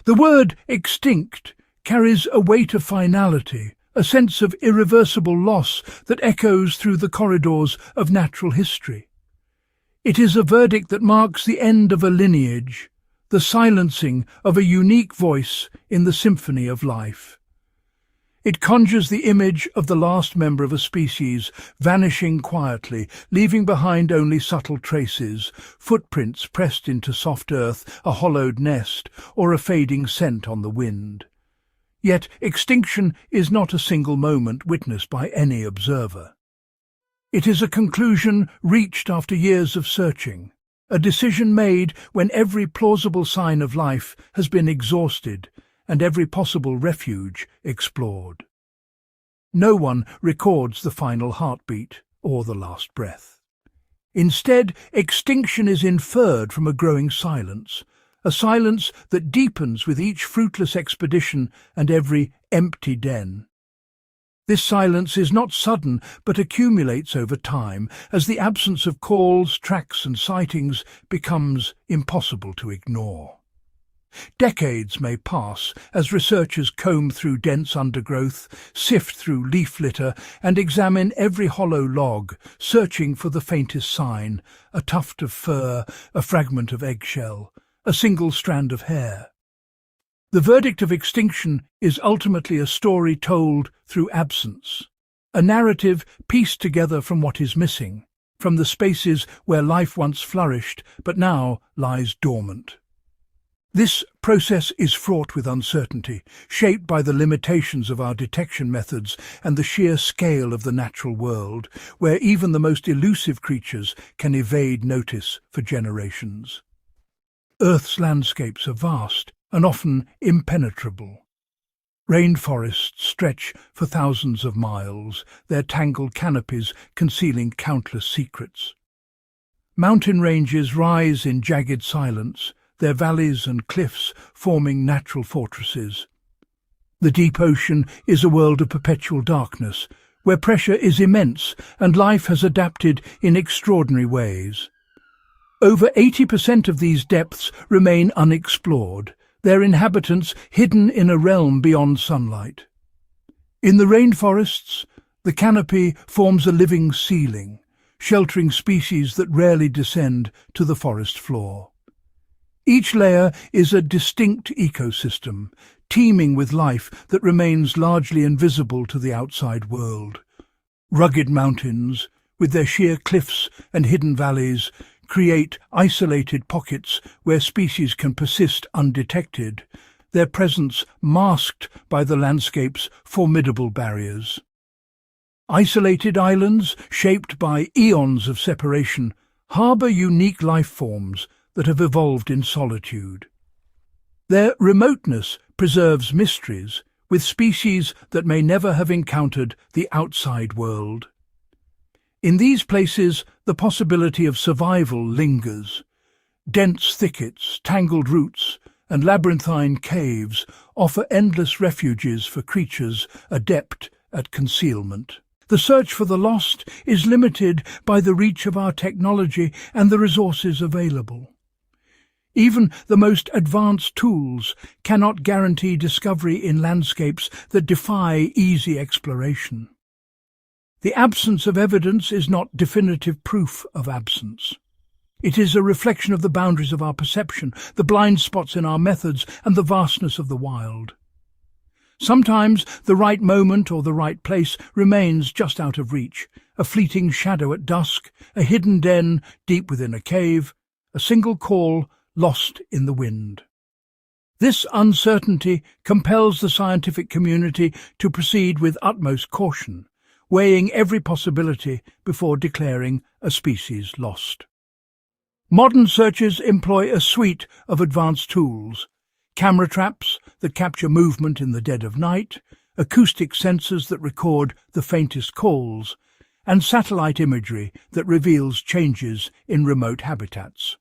The word extinct carries a weight of finality, a sense of irreversible loss that echoes through the corridors of natural history. It is a verdict that marks the end of a lineage, the silencing of a unique voice in the symphony of life. It conjures the image of the last member of a species vanishing quietly, leaving behind only subtle traces, footprints pressed into soft earth, a hollowed nest, or a fading scent on the wind. Yet extinction is not a single moment witnessed by any observer. It is a conclusion reached after years of searching, a decision made when every plausible sign of life has been exhausted and every possible refuge explored. No one records the final heartbeat or the last breath. Instead, extinction is inferred from a growing silence, a silence that deepens with each fruitless expedition and every empty den. This silence is not sudden, but accumulates over time, as the absence of calls, tracks and sightings becomes impossible to ignore. Decades may pass as researchers comb through dense undergrowth, sift through leaf litter, and examine every hollow log, searching for the faintest sign, a tuft of fur, a fragment of eggshell, a single strand of hair. The verdict of extinction is ultimately a story told through absence, a narrative pieced together from what is missing, from the spaces where life once flourished but now lies dormant. This process is fraught with uncertainty, shaped by the limitations of our detection methods and the sheer scale of the natural world, where even the most elusive creatures can evade notice for generations. Earth's landscapes are vast and often impenetrable. Rainforests stretch for thousands of miles, their tangled canopies concealing countless secrets. Mountain ranges rise in jagged silence, their valleys and cliffs forming natural fortresses. The deep ocean is a world of perpetual darkness, where pressure is immense and life has adapted in extraordinary ways. Over 80% of these depths remain unexplored, their inhabitants hidden in a realm beyond sunlight. In the rainforests, the canopy forms a living ceiling, sheltering species that rarely descend to the forest floor. Each layer is a distinct ecosystem, teeming with life that remains largely invisible to the outside world. Rugged mountains, with their sheer cliffs and hidden valleys, create isolated pockets where species can persist undetected, their presence masked by the landscape's formidable barriers. Isolated islands, shaped by eons of separation, harbour unique life forms that have evolved in solitude. Their remoteness preserves mysteries, with species that may never have encountered the outside world. In these places, the possibility of survival lingers. Dense thickets, tangled roots, and labyrinthine caves offer endless refuges for creatures adept at concealment. The search for the lost is limited by the reach of our technology and the resources available. Even the most advanced tools cannot guarantee discovery in landscapes that defy easy exploration. The absence of evidence is not definitive proof of absence. It is a reflection of the boundaries of our perception, the blind spots in our methods, and the vastness of the wild. Sometimes the right moment or the right place remains just out of reach, a fleeting shadow at dusk, a hidden den deep within a cave, a single call lost in the wind. This uncertainty compels the scientific community to proceed with utmost caution, weighing every possibility before declaring a species lost. Modern searchers employ a suite of advanced tools: camera traps that capture movement in the dead of night, acoustic sensors that record the faintest calls, and satellite imagery that reveals changes in remote habitats.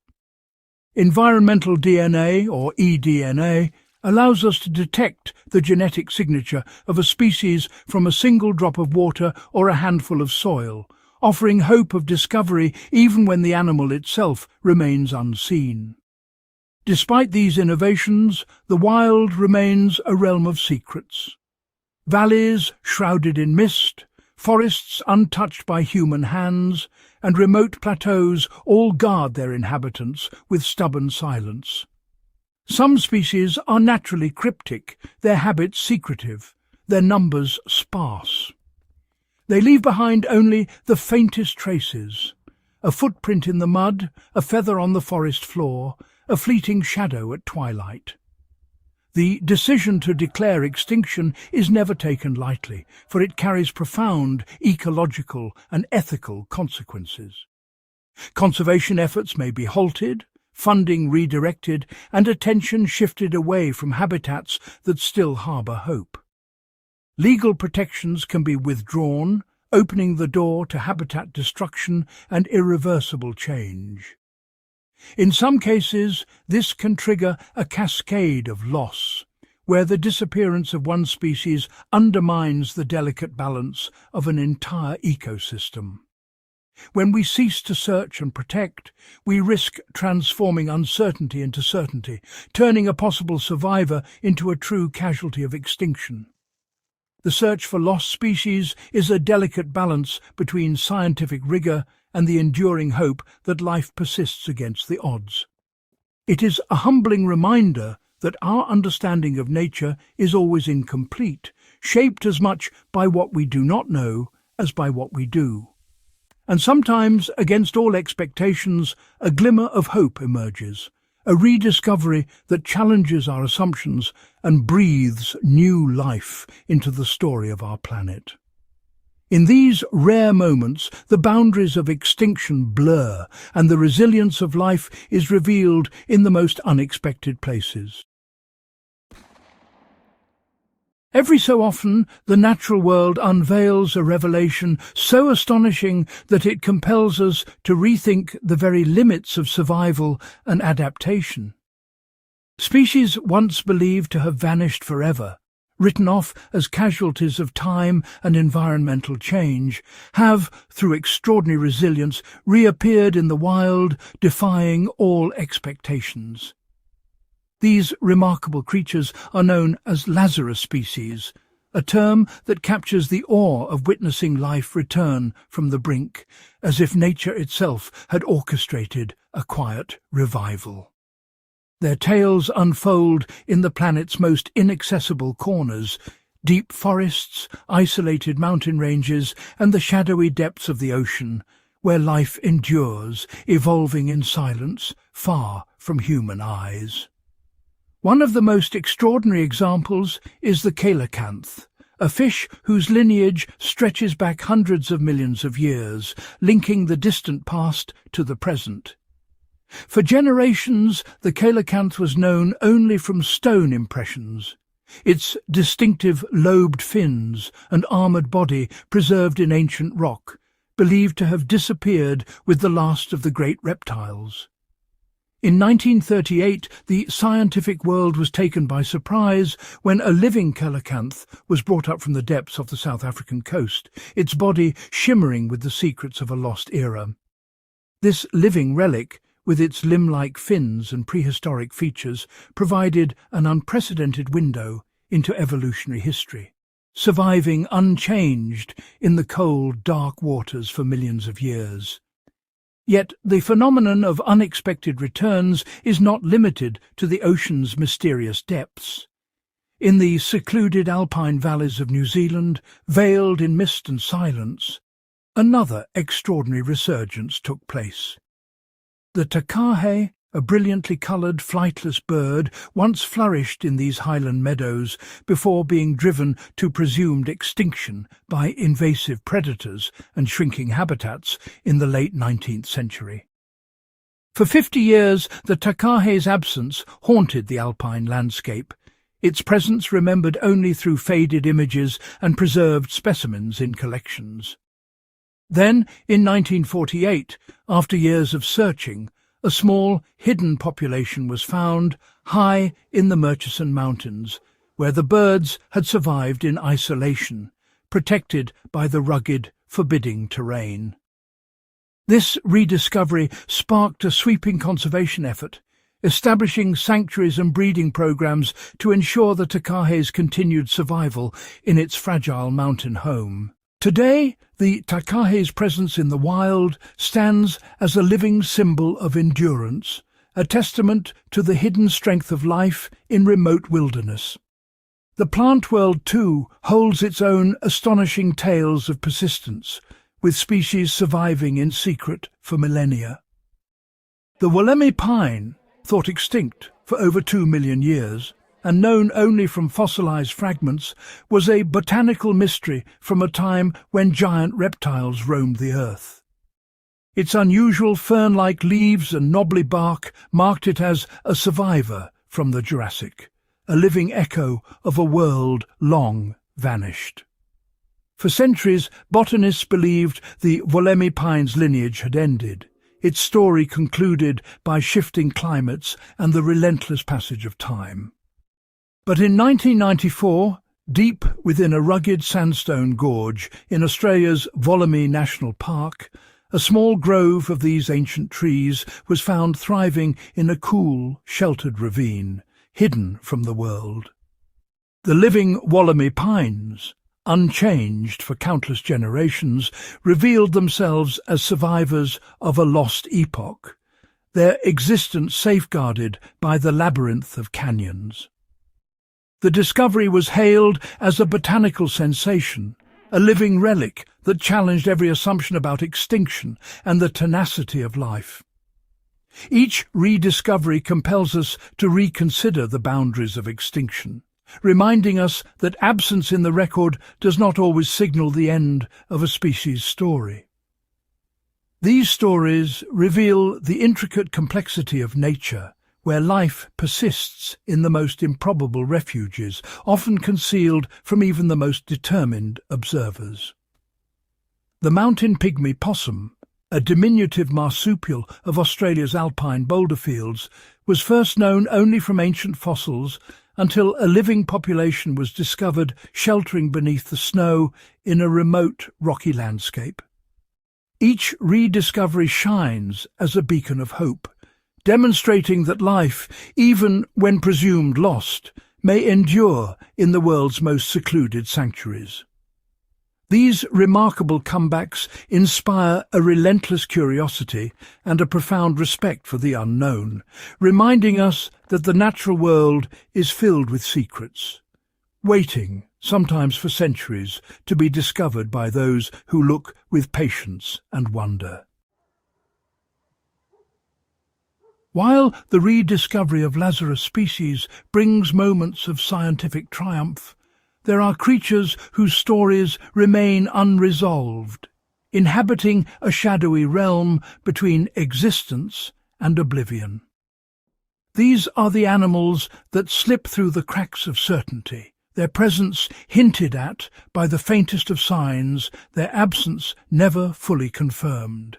Environmental DNA, or eDNA, allows us to detect the genetic signature of a species from a single drop of water or a handful of soil, offering hope of discovery even when the animal itself remains unseen. Despite these innovations, the wild remains a realm of secrets. Valleys shrouded in mist, forests untouched by human hands, and remote plateaus all guard their inhabitants with stubborn silence. Some species are naturally cryptic, their habits secretive, their numbers sparse. They leave behind only the faintest traces, a footprint in the mud, a feather on the forest floor, a fleeting shadow at twilight. The decision to declare extinction is never taken lightly, for it carries profound ecological and ethical consequences. Conservation efforts may be halted, funding redirected, and attention shifted away from habitats that still harbour hope. Legal protections can be withdrawn, opening the door to habitat destruction and irreversible change. In some cases, this can trigger a cascade of loss, where the disappearance of one species undermines the delicate balance of an entire ecosystem. When we cease to search and protect, we risk transforming uncertainty into certainty, turning a possible survivor into a true casualty of extinction. The search for lost species is a delicate balance between scientific rigour and the enduring hope that life persists against the odds. It is a humbling reminder that our understanding of nature is always incomplete, shaped as much by what we do not know as by what we do. And sometimes, against all expectations, a glimmer of hope emerges, a rediscovery that challenges our assumptions and breathes new life into the story of our planet. In these rare moments, the boundaries of extinction blur, and the resilience of life is revealed in the most unexpected places. Every so often, the natural world unveils a revelation so astonishing that it compels us to rethink the very limits of survival and adaptation. Species once believed to have vanished forever, written off as casualties of time and environmental change, have, through extraordinary resilience, reappeared in the wild, defying all expectations. These remarkable creatures are known as Lazarus species, a term that captures the awe of witnessing life return from the brink, as if nature itself had orchestrated a quiet revival. Their tales unfold in the planet's most inaccessible corners, deep forests, isolated mountain ranges, and the shadowy depths of the ocean, where life endures, evolving in silence, far from human eyes. One of the most extraordinary examples is the coelacanth, a fish whose lineage stretches back hundreds of millions of years, linking the distant past to the present. For generations, the coelacanth was known only from stone impressions, its distinctive lobed fins and armoured body preserved in ancient rock, believed to have disappeared with the last of the great reptiles. In 1938, the scientific world was taken by surprise when a living coelacanth was brought up from the depths of the South African coast, its body shimmering with the secrets of a lost era. This living relic, with its limb-like fins and prehistoric features, provided an unprecedented window into evolutionary history, surviving unchanged in the cold, dark waters for millions of years. Yet the phenomenon of unexpected returns is not limited to the ocean's mysterious depths. In the secluded alpine valleys of New Zealand, veiled in mist and silence, another extraordinary resurgence took place. The takahe, a brilliantly coloured flightless bird, once flourished in these highland meadows before being driven to presumed extinction by invasive predators and shrinking habitats in the late 19th century. For 50 years, the takahe's absence haunted the alpine landscape, its presence remembered only through faded images and preserved specimens in collections. Then, in 1948, after years of searching, a small, hidden population was found high in the Murchison Mountains, where the birds had survived in isolation, protected by the rugged, forbidding terrain. This rediscovery sparked a sweeping conservation effort, establishing sanctuaries and breeding programs to ensure the takahe's continued survival in its fragile mountain home. Today, the takahe's presence in the wild stands as a living symbol of endurance, a testament to the hidden strength of life in remote wilderness. The plant world, too, holds its own astonishing tales of persistence, with species surviving in secret for millennia. The Wollemi pine, thought extinct for over 2 million years, and known only from fossilized fragments, was a botanical mystery from a time when giant reptiles roamed the earth. Its unusual fern-like leaves and knobbly bark marked it as a survivor from the Jurassic, a living echo of a world long vanished. For centuries, botanists believed the Wollemi pine's lineage had ended, its story concluded by shifting climates and the relentless passage of time. But in 1994, deep within a rugged sandstone gorge in Australia's Wollemi National Park, a small grove of these ancient trees was found thriving in a cool, sheltered ravine, hidden from the world. The living Wollemi pines, unchanged for countless generations, revealed themselves as survivors of a lost epoch, their existence safeguarded by the labyrinth of canyons. The discovery was hailed as a botanical sensation, a living relic that challenged every assumption about extinction and the tenacity of life. Each rediscovery compels us to reconsider the boundaries of extinction, reminding us that absence in the record does not always signal the end of a species' story. These stories reveal the intricate complexity of nature, where life persists in the most improbable refuges, often concealed from even the most determined observers. The mountain pygmy possum, a diminutive marsupial of Australia's alpine boulder fields, was first known only from ancient fossils until a living population was discovered sheltering beneath the snow in a remote rocky landscape. Each rediscovery shines as a beacon of hope, demonstrating that life, even when presumed lost, may endure in the world's most secluded sanctuaries. These remarkable comebacks inspire a relentless curiosity and a profound respect for the unknown, reminding us that the natural world is filled with secrets, waiting, sometimes for centuries, to be discovered by those who look with patience and wonder. While the rediscovery of Lazarus species brings moments of scientific triumph, there are creatures whose stories remain unresolved, inhabiting a shadowy realm between existence and oblivion. These are the animals that slip through the cracks of certainty, their presence hinted at by the faintest of signs, their absence never fully confirmed.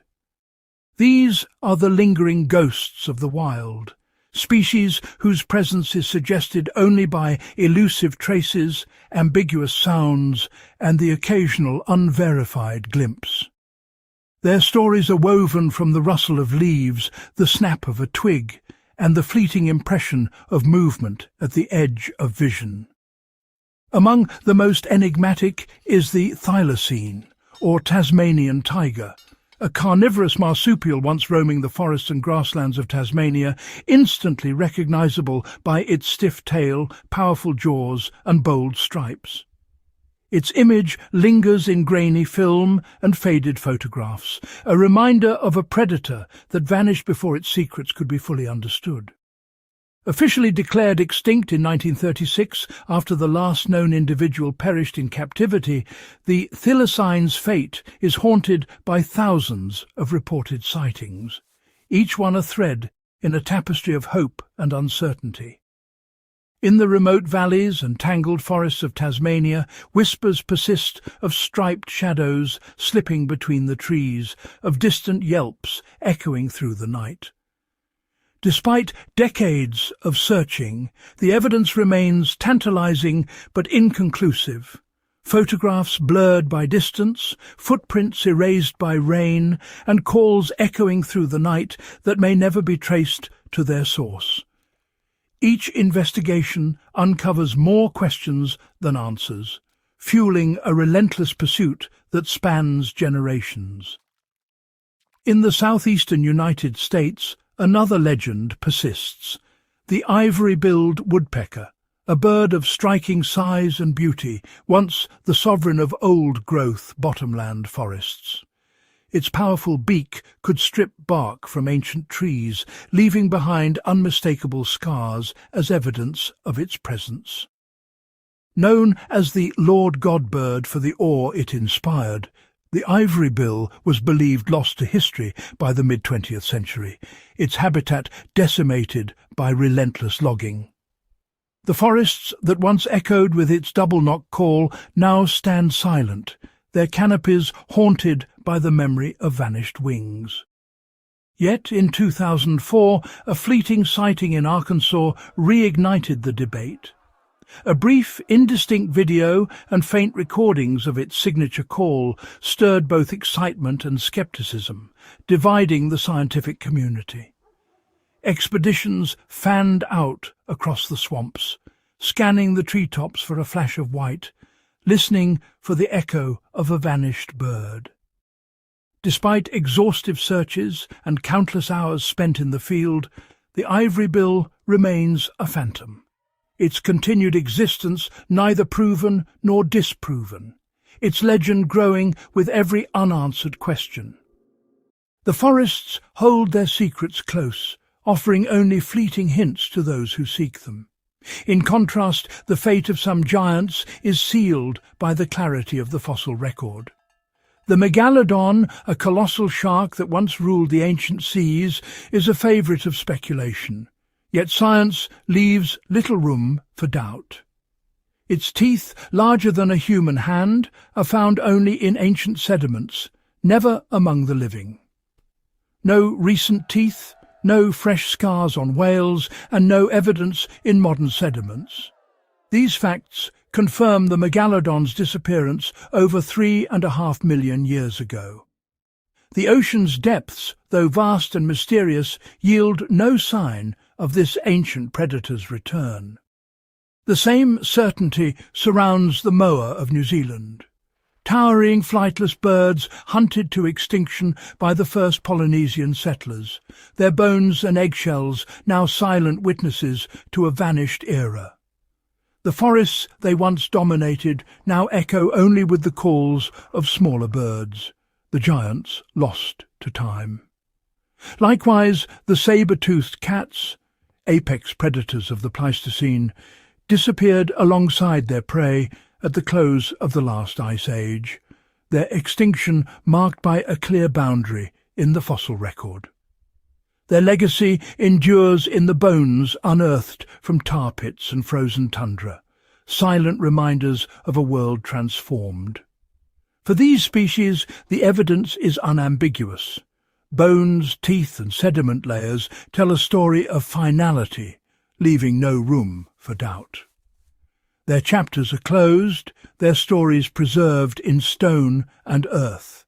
These are the lingering ghosts of the wild, species whose presence is suggested only by elusive traces, ambiguous sounds, and the occasional unverified glimpse. Their stories are woven from the rustle of leaves, the snap of a twig, and the fleeting impression of movement at the edge of vision. Among the most enigmatic is the thylacine, or Tasmanian tiger, a carnivorous marsupial once roaming the forests and grasslands of Tasmania, instantly recognizable by its stiff tail, powerful jaws, and bold stripes. Its image lingers in grainy film and faded photographs, a reminder of a predator that vanished before its secrets could be fully understood. Officially declared extinct in 1936 after the last known individual perished in captivity, the thylacine's fate is haunted by thousands of reported sightings, each one a thread in a tapestry of hope and uncertainty. In the remote valleys and tangled forests of Tasmania, whispers persist of striped shadows slipping between the trees, of distant yelps echoing through the night. Despite decades of searching, the evidence remains tantalizing but inconclusive. Photographs blurred by distance, footprints erased by rain, and calls echoing through the night that may never be traced to their source. Each investigation uncovers more questions than answers, fueling a relentless pursuit that spans generations. In the southeastern United States, another legend persists: the ivory-billed woodpecker, a bird of striking size and beauty, once the sovereign of old-growth bottomland forests. Its powerful beak could strip bark from ancient trees, leaving behind unmistakable scars as evidence of its presence. Known as the Lord God bird for the awe it inspired, the ivory bill was believed lost to history by the mid-20th century, its habitat decimated by relentless logging. The forests that once echoed with its double-knock call now stand silent, their canopies haunted by the memory of vanished wings. Yet in 2004, a fleeting sighting in Arkansas reignited the debate. A brief, indistinct video and faint recordings of its signature call stirred both excitement and skepticism, dividing the scientific community. Expeditions fanned out across the swamps, scanning the treetops for a flash of white, listening for the echo of a vanished bird. Despite exhaustive searches and countless hours spent in the field, the ivory bill remains a phantom, its continued existence neither proven nor disproven, its legend growing with every unanswered question. The forests hold their secrets close, offering only fleeting hints to those who seek them. In contrast, the fate of some giants is sealed by the clarity of the fossil record. The Megalodon, a colossal shark that once ruled the ancient seas, is a favourite of speculation, yet science leaves little room for doubt. Its teeth, larger than a human hand, are found only in ancient sediments, never among the living. No recent teeth, no fresh scars on whales, and no evidence in modern sediments. These facts confirm the Megalodon's disappearance over 3.5 million years ago. The ocean's depths, though vast and mysterious, yield no sign of this ancient predator's return. The same certainty surrounds the moa of New Zealand. Towering flightless birds hunted to extinction by the first Polynesian settlers, their bones and eggshells now silent witnesses to a vanished era. The forests they once dominated now echo only with the calls of smaller birds, the giants lost to time. Likewise, the saber-toothed cats, apex predators of the Pleistocene, disappeared alongside their prey at the close of the last ice age, their extinction marked by a clear boundary in the fossil record. Their legacy endures in the bones unearthed from tar pits and frozen tundra, silent reminders of a world transformed. For these species, the evidence is unambiguous. Bones, teeth and sediment layers tell a story of finality, leaving no room for doubt. Their chapters are closed, their stories preserved in stone and earth.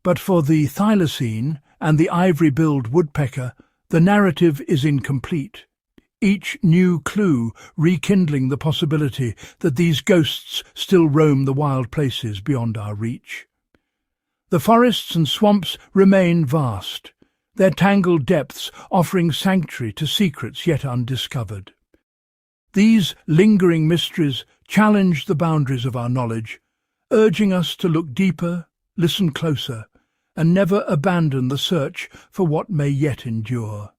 But for the thylacine and the ivory-billed woodpecker, the narrative is incomplete, each new clue rekindling the possibility that these ghosts still roam the wild places beyond our reach. The forests and swamps remain vast, their tangled depths offering sanctuary to secrets yet undiscovered. These lingering mysteries challenge the boundaries of our knowledge, urging us to look deeper, listen closer, and never abandon the search for what may yet endure.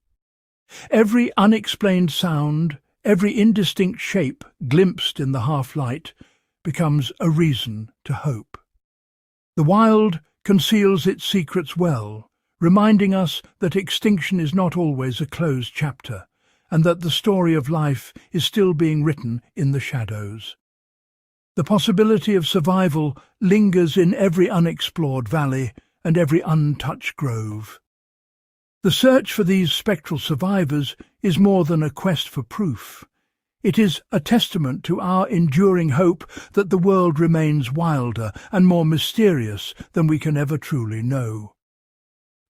Every unexplained sound, every indistinct shape glimpsed in the half-light, becomes a reason to hope. The wild conceals its secrets well, reminding us that extinction is not always a closed chapter, and that the story of life is still being written in the shadows. The possibility of survival lingers in every unexplored valley and every untouched grove. The search for these spectral survivors is more than a quest for proof. It is a testament to our enduring hope that the world remains wilder and more mysterious than we can ever truly know.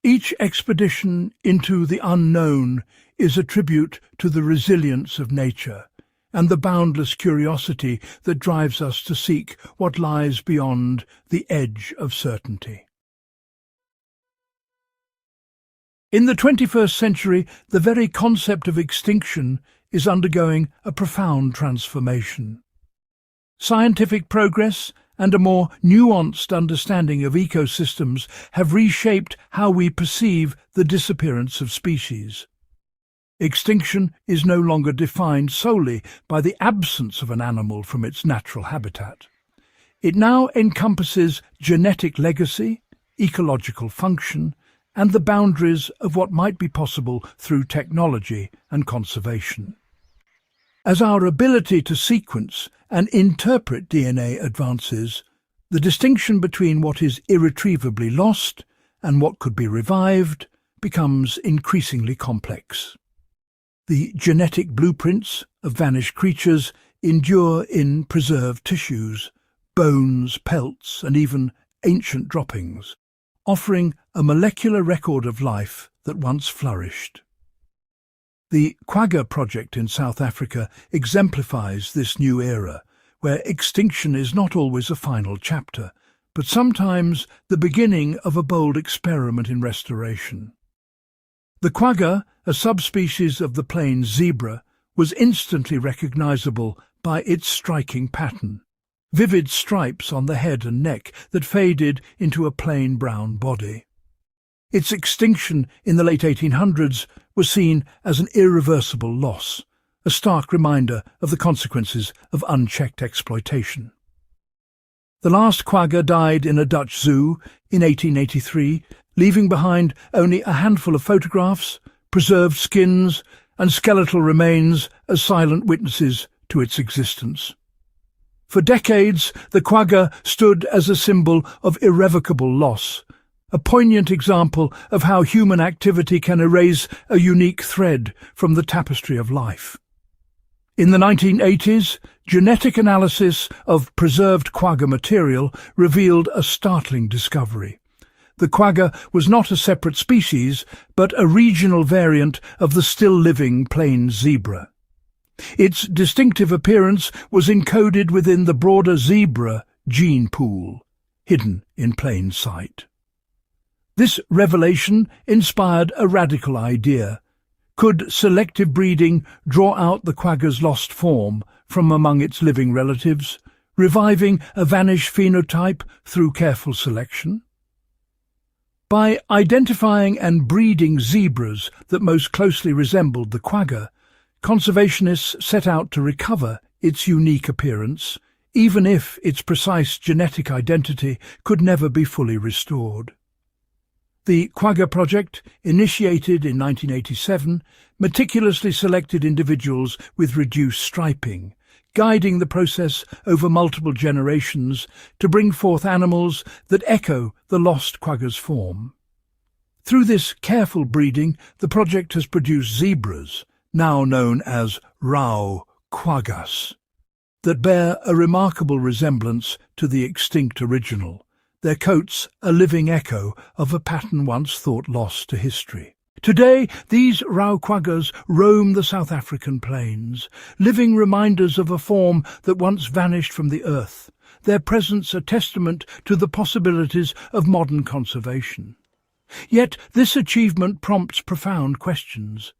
Each expedition into the unknown is a tribute to the resilience of nature and the boundless curiosity that drives us to seek what lies beyond the edge of certainty. In the 21st century, the very concept of extinction is undergoing a profound transformation. Scientific progress and a more nuanced understanding of ecosystems have reshaped how we perceive the disappearance of species. Extinction is no longer defined solely by the absence of an animal from its natural habitat. It now encompasses genetic legacy, ecological function, and the boundaries of what might be possible through technology and conservation. As our ability to sequence and interpret DNA advances, the distinction between what is irretrievably lost and what could be revived becomes increasingly complex. The genetic blueprints of vanished creatures endure in preserved tissues, bones, pelts, and even ancient droppings, offering a molecular record of life that once flourished. The Quagga project in South Africa exemplifies this new era, where extinction is not always a final chapter, but sometimes the beginning of a bold experiment in restoration. The quagga, a subspecies of the plains zebra, was instantly recognizable by its striking pattern, vivid stripes on the head and neck that faded into a plain brown body. Its extinction in the late 1800s was seen as an irreversible loss, a stark reminder of the consequences of unchecked exploitation. The last quagga died in a Dutch zoo in 1883, leaving behind only a handful of photographs, preserved skins, and skeletal remains as silent witnesses to its existence. For decades, the quagga stood as a symbol of irrevocable loss, a poignant example of how human activity can erase a unique thread from the tapestry of life. In the 1980s, genetic analysis of preserved quagga material revealed a startling discovery. The quagga was not a separate species, but a regional variant of the still-living plains zebra. Its distinctive appearance was encoded within the broader zebra gene pool, hidden in plain sight. This revelation inspired a radical idea. Could selective breeding draw out the quagga's lost form from among its living relatives, reviving a vanished phenotype through careful selection? By identifying and breeding zebras that most closely resembled the quagga, conservationists set out to recover its unique appearance, even if its precise genetic identity could never be fully restored. The Quagga project, initiated in 1987, meticulously selected individuals with reduced striping, guiding the process over multiple generations to bring forth animals that echo the lost quagga's form. Through this careful breeding, the project has produced zebras, now known as rau quaggas, that bear a remarkable resemblance to the extinct original, their coats a living echo of a pattern once thought lost to history. Today, these rau quaggas roam the South African plains, living reminders of a form that once vanished from the earth, their presence a testament to the possibilities of modern conservation. Yet this achievement prompts profound questions.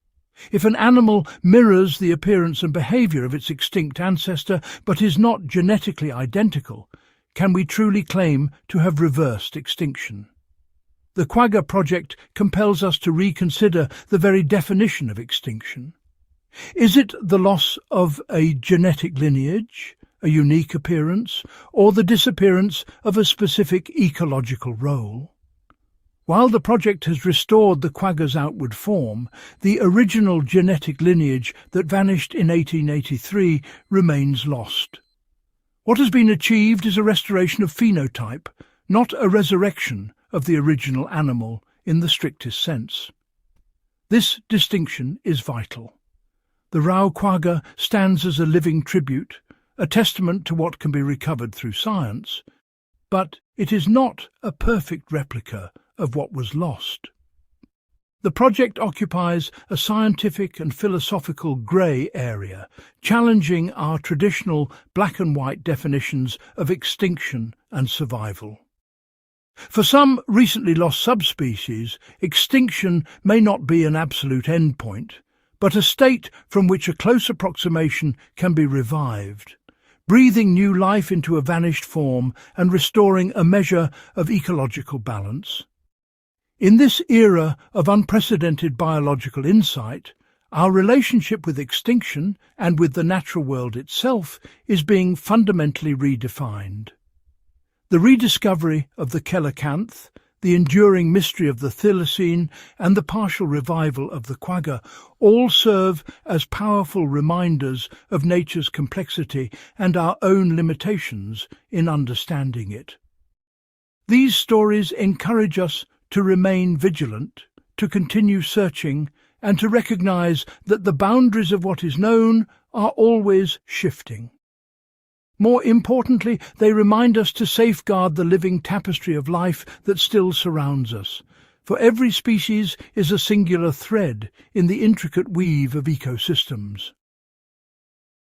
If an animal mirrors the appearance and behaviour of its extinct ancestor but is not genetically identical, can we truly claim to have reversed extinction? The Quagga project compels us to reconsider the very definition of extinction. Is it the loss of a genetic lineage, a unique appearance, or the disappearance of a specific ecological role? While the project has restored the quagga's outward form, the original genetic lineage that vanished in 1883 remains lost. What has been achieved is a restoration of phenotype, not a resurrection of the original animal in the strictest sense. This distinction is vital. The rau quagga stands as a living tribute, a testament to what can be recovered through science, but it is not a perfect replica of what was lost. The project occupies a scientific and philosophical grey area, challenging our traditional black and white definitions of extinction and survival. For some recently lost subspecies, extinction may not be an absolute endpoint, but a state from which a close approximation can be revived, breathing new life into a vanished form and restoring a measure of ecological balance. In this era of unprecedented biological insight, our relationship with extinction and with the natural world itself is being fundamentally redefined. The rediscovery of the coelacanth, the enduring mystery of the thylacine, and the partial revival of the quagga all serve as powerful reminders of nature's complexity and our own limitations in understanding it. These stories encourage us to remain vigilant, to continue searching, and to recognize that the boundaries of what is known are always shifting. More importantly, they remind us to safeguard the living tapestry of life that still surrounds us, for every species is a singular thread in the intricate weave of ecosystems.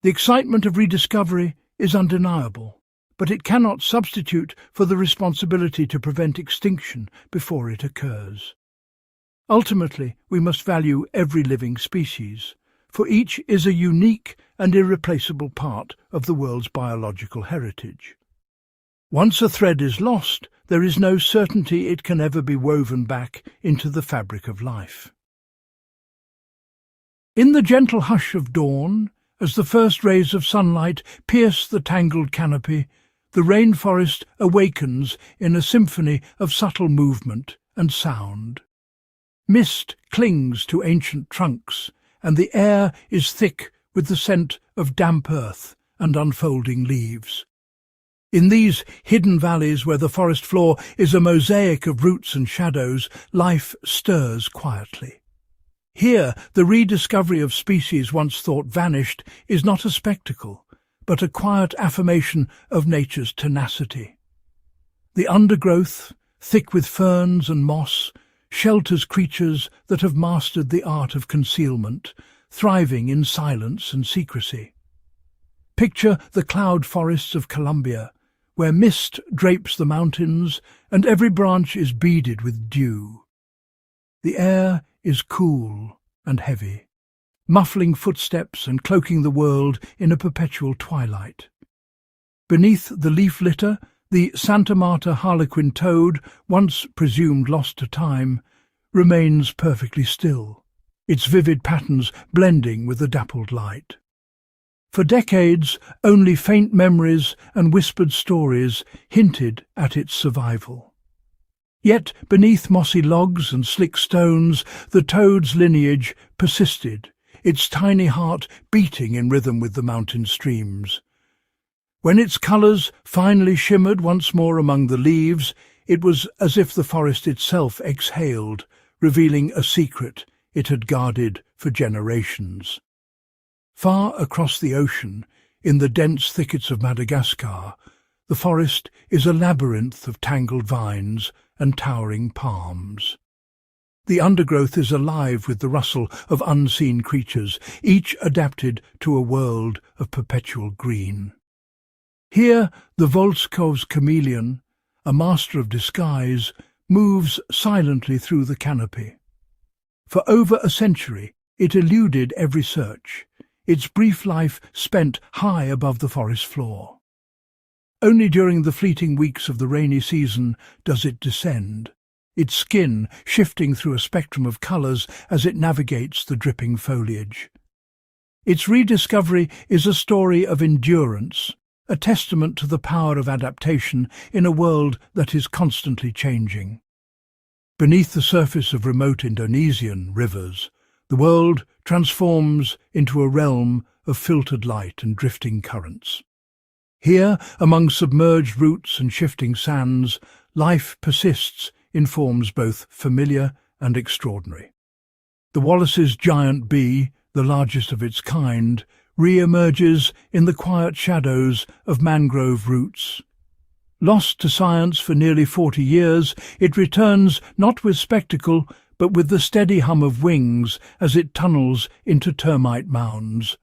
The excitement of rediscovery is undeniable, but it cannot substitute for the responsibility to prevent extinction before it occurs. Ultimately, we must value every living species, for each is a unique and irreplaceable part of the world's biological heritage. Once a thread is lost, there is no certainty it can ever be woven back into the fabric of life. In the gentle hush of dawn, as the first rays of sunlight pierce the tangled canopy, the rainforest awakens in a symphony of subtle movement and sound. Mist clings to ancient trunks, and the air is thick with the scent of damp earth and unfolding leaves. In these hidden valleys where the forest floor is a mosaic of roots and shadows, life stirs quietly. Here, the rediscovery of species once thought vanished is not a spectacle, but a quiet affirmation of nature's tenacity. The undergrowth, thick with ferns and moss, shelters creatures that have mastered the art of concealment, thriving in silence and secrecy. Picture the cloud forests of Colombia, where mist drapes the mountains and every branch is beaded with dew. The air is cool and heavy, muffling footsteps and cloaking the world in a perpetual twilight. Beneath the leaf litter, the Santa Marta harlequin toad, once presumed lost to time, remains perfectly still, its vivid patterns blending with the dappled light. For decades, only faint memories and whispered stories hinted at its survival. Yet beneath mossy logs and slick stones, the toad's lineage persisted, its tiny heart beating in rhythm with the mountain streams. When its colours finally shimmered once more among the leaves, it was as if the forest itself exhaled, revealing a secret it had guarded for generations. Far across the ocean, in the dense thickets of Madagascar, the forest is a labyrinth of tangled vines and towering palms. The undergrowth is alive with the rustle of unseen creatures, each adapted to a world of perpetual green. Here, the Volskov's chameleon, a master of disguise, moves silently through the canopy. For over a century, it eluded every search, its brief life spent high above the forest floor. Only during the fleeting weeks of the rainy season does it descend, its skin shifting through a spectrum of colours as it navigates the dripping foliage. Its rediscovery is a story of endurance, a testament to the power of adaptation in a world that is constantly changing. Beneath the surface of remote Indonesian rivers, the world transforms into a realm of filtered light and drifting currents. Here, among submerged roots and shifting sands, life persists in forms both familiar and extraordinary. The Wallace's giant bee, the largest of its kind, re-emerges in the quiet shadows of mangrove roots. Lost to science for nearly 40 years, it returns not with spectacle, but with the steady hum of wings as it tunnels into termite mounds.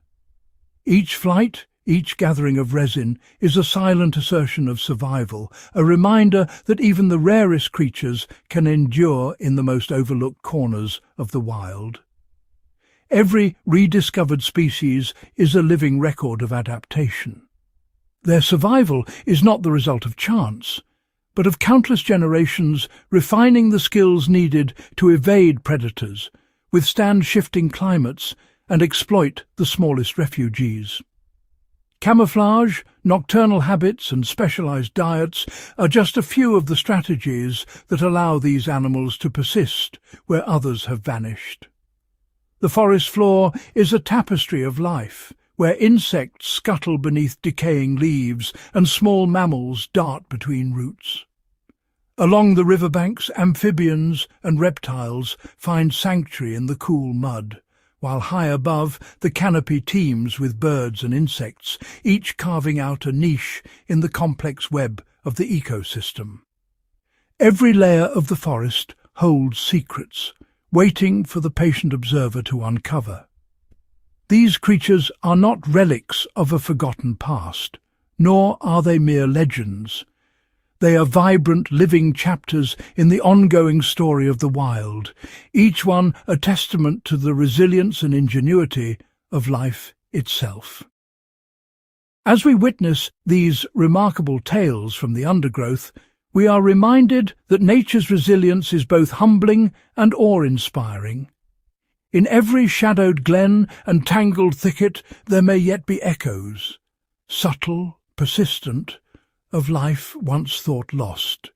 Each flight, each gathering of resin, is a silent assertion of survival, a reminder that even the rarest creatures can endure in the most overlooked corners of the wild. Every rediscovered species is a living record of adaptation. Their survival is not the result of chance, but of countless generations refining the skills needed to evade predators, withstand shifting climates, and exploit the smallest refugees. Camouflage, nocturnal habits, and specialized diets are just a few of the strategies that allow these animals to persist where others have vanished. The forest floor is a tapestry of life, where insects scuttle beneath decaying leaves and small mammals dart between roots. Along the riverbanks, amphibians and reptiles find sanctuary in the cool mud, while high above the canopy teems with birds and insects, each carving out a niche in the complex web of the ecosystem. Every layer of the forest holds secrets, waiting for the patient observer to uncover. These creatures are not relics of a forgotten past, nor are they mere legends. They are vibrant, living chapters in the ongoing story of the wild, each one a testament to the resilience and ingenuity of life itself. As we witness these remarkable tales from the undergrowth, we are reminded that nature's resilience is both humbling and awe-inspiring. In every shadowed glen and tangled thicket there may yet be echoes, subtle, persistent, of life once thought lost,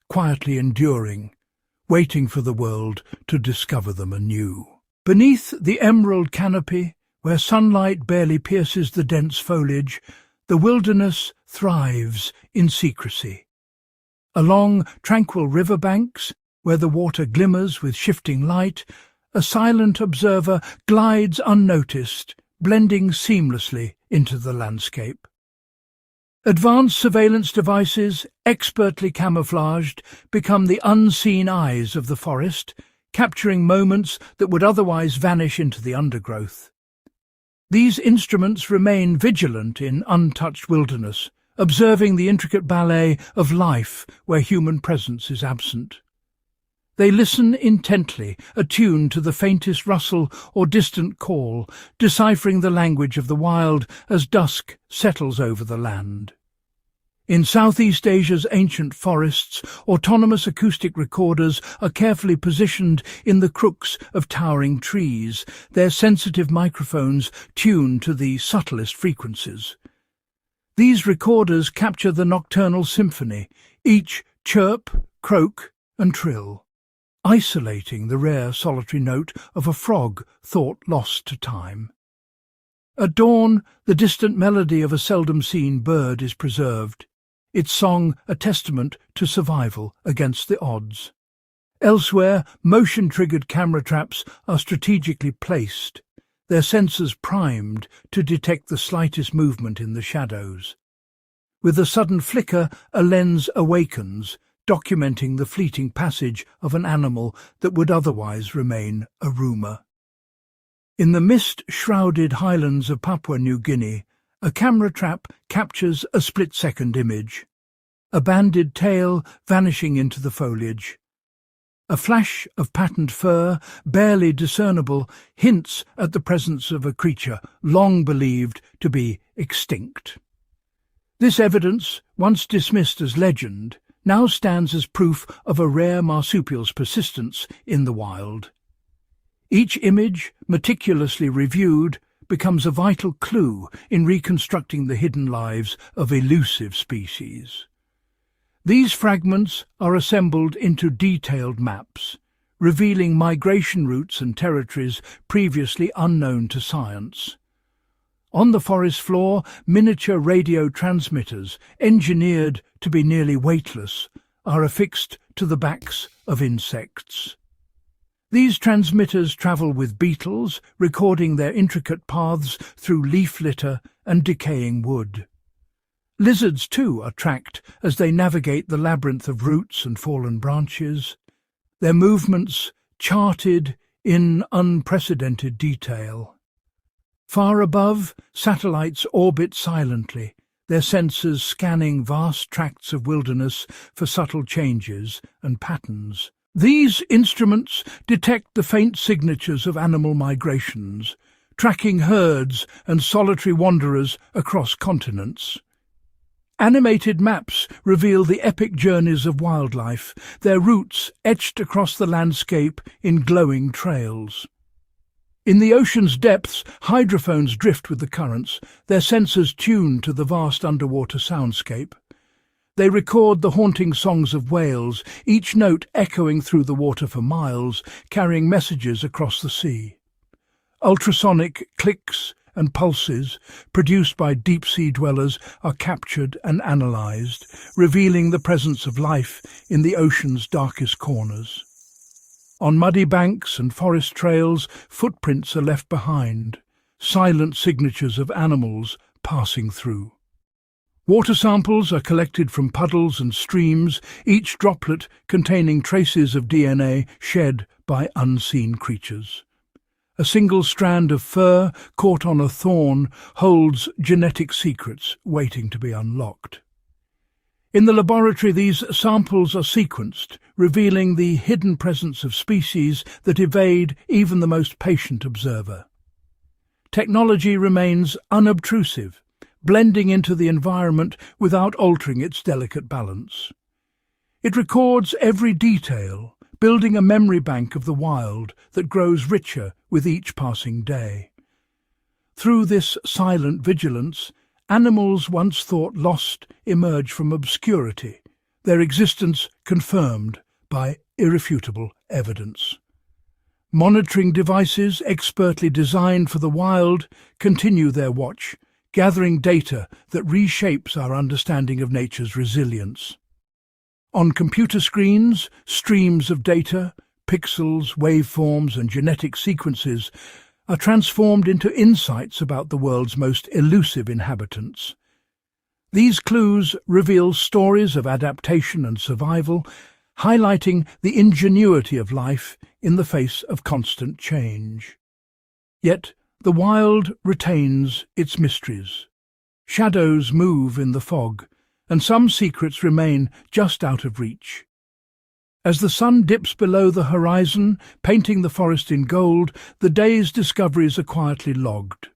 quietly enduring, waiting for the world to discover them anew. Beneath the emerald canopy, where sunlight barely pierces the dense foliage, the wilderness thrives in secrecy. Along tranquil riverbanks, where the water glimmers with shifting light, a silent observer glides unnoticed, blending seamlessly into the landscape. Advanced surveillance devices, expertly camouflaged, become the unseen eyes of the forest, capturing moments that would otherwise vanish into the undergrowth. These instruments remain vigilant in untouched wilderness, observing the intricate ballet of life where human presence is absent. They listen intently, attuned to the faintest rustle or distant call, deciphering the language of the wild as dusk settles over the land. In Southeast Asia's ancient forests, autonomous acoustic recorders are carefully positioned in the crooks of towering trees, their sensitive microphones tuned to the subtlest frequencies. These recorders capture the nocturnal symphony, each chirp, croak, and trill, isolating the rare solitary note of a frog thought lost to time. At dawn, the distant melody of a seldom-seen bird is preserved, its song a testament to survival against the odds. Elsewhere, motion-triggered camera traps are strategically placed, their sensors primed to detect the slightest movement in the shadows. With a sudden flicker, a lens awakens, documenting the fleeting passage of an animal that would otherwise remain a rumour. In the mist-shrouded highlands of Papua New Guinea, a camera trap captures a split-second image. A banded tail vanishing into the foliage. A flash of patterned fur, barely discernible, hints at the presence of a creature long believed to be extinct. This evidence, once dismissed as legend, now stands as proof of a rare marsupial's persistence in the wild. Each image, meticulously reviewed, becomes a vital clue in reconstructing the hidden lives of elusive species. These fragments are assembled into detailed maps, revealing migration routes and territories previously unknown to science. On the forest floor, miniature radio transmitters, engineered to be nearly weightless, are affixed to the backs of insects. These transmitters travel with beetles, recording their intricate paths through leaf litter and decaying wood. Lizards, too, are tracked as they navigate the labyrinth of roots and fallen branches, their movements charted in unprecedented detail. Far above, satellites orbit silently, their sensors scanning vast tracts of wilderness for subtle changes and patterns. These instruments detect the faint signatures of animal migrations, tracking herds and solitary wanderers across continents. Animated maps reveal the epic journeys of wildlife, their routes etched across the landscape in glowing trails. In the ocean's depths, hydrophones drift with the currents, their sensors tuned to the vast underwater soundscape. They record the haunting songs of whales, each note echoing through the water for miles, carrying messages across the sea. Ultrasonic clicks and pulses, produced by deep-sea dwellers, are captured and analysed, revealing the presence of life in the ocean's darkest corners. On muddy banks and forest trails, footprints are left behind, silent signatures of animals passing through. Water samples are collected from puddles and streams, each droplet containing traces of DNA shed by unseen creatures. A single strand of fur caught on a thorn holds genetic secrets waiting to be unlocked. In the laboratory, these samples are sequenced, revealing the hidden presence of species that evade even the most patient observer. Technology remains unobtrusive, blending into the environment without altering its delicate balance. It records every detail, building a memory bank of the wild that grows richer with each passing day. Through this silent vigilance, animals once thought lost emerge from obscurity, their existence confirmed by irrefutable evidence. Monitoring devices expertly designed for the wild continue their watch, gathering data that reshapes our understanding of nature's resilience. On computer screens, streams of data, pixels, waveforms, and genetic sequences are transformed into insights about the world's most elusive inhabitants. These clues reveal stories of adaptation and survival, highlighting the ingenuity of life in the face of constant change. Yet the wild retains its mysteries. Shadows move in the fog, and some secrets remain just out of reach. As the sun dips below the horizon, painting the forest in gold, the day's discoveries are quietly logged.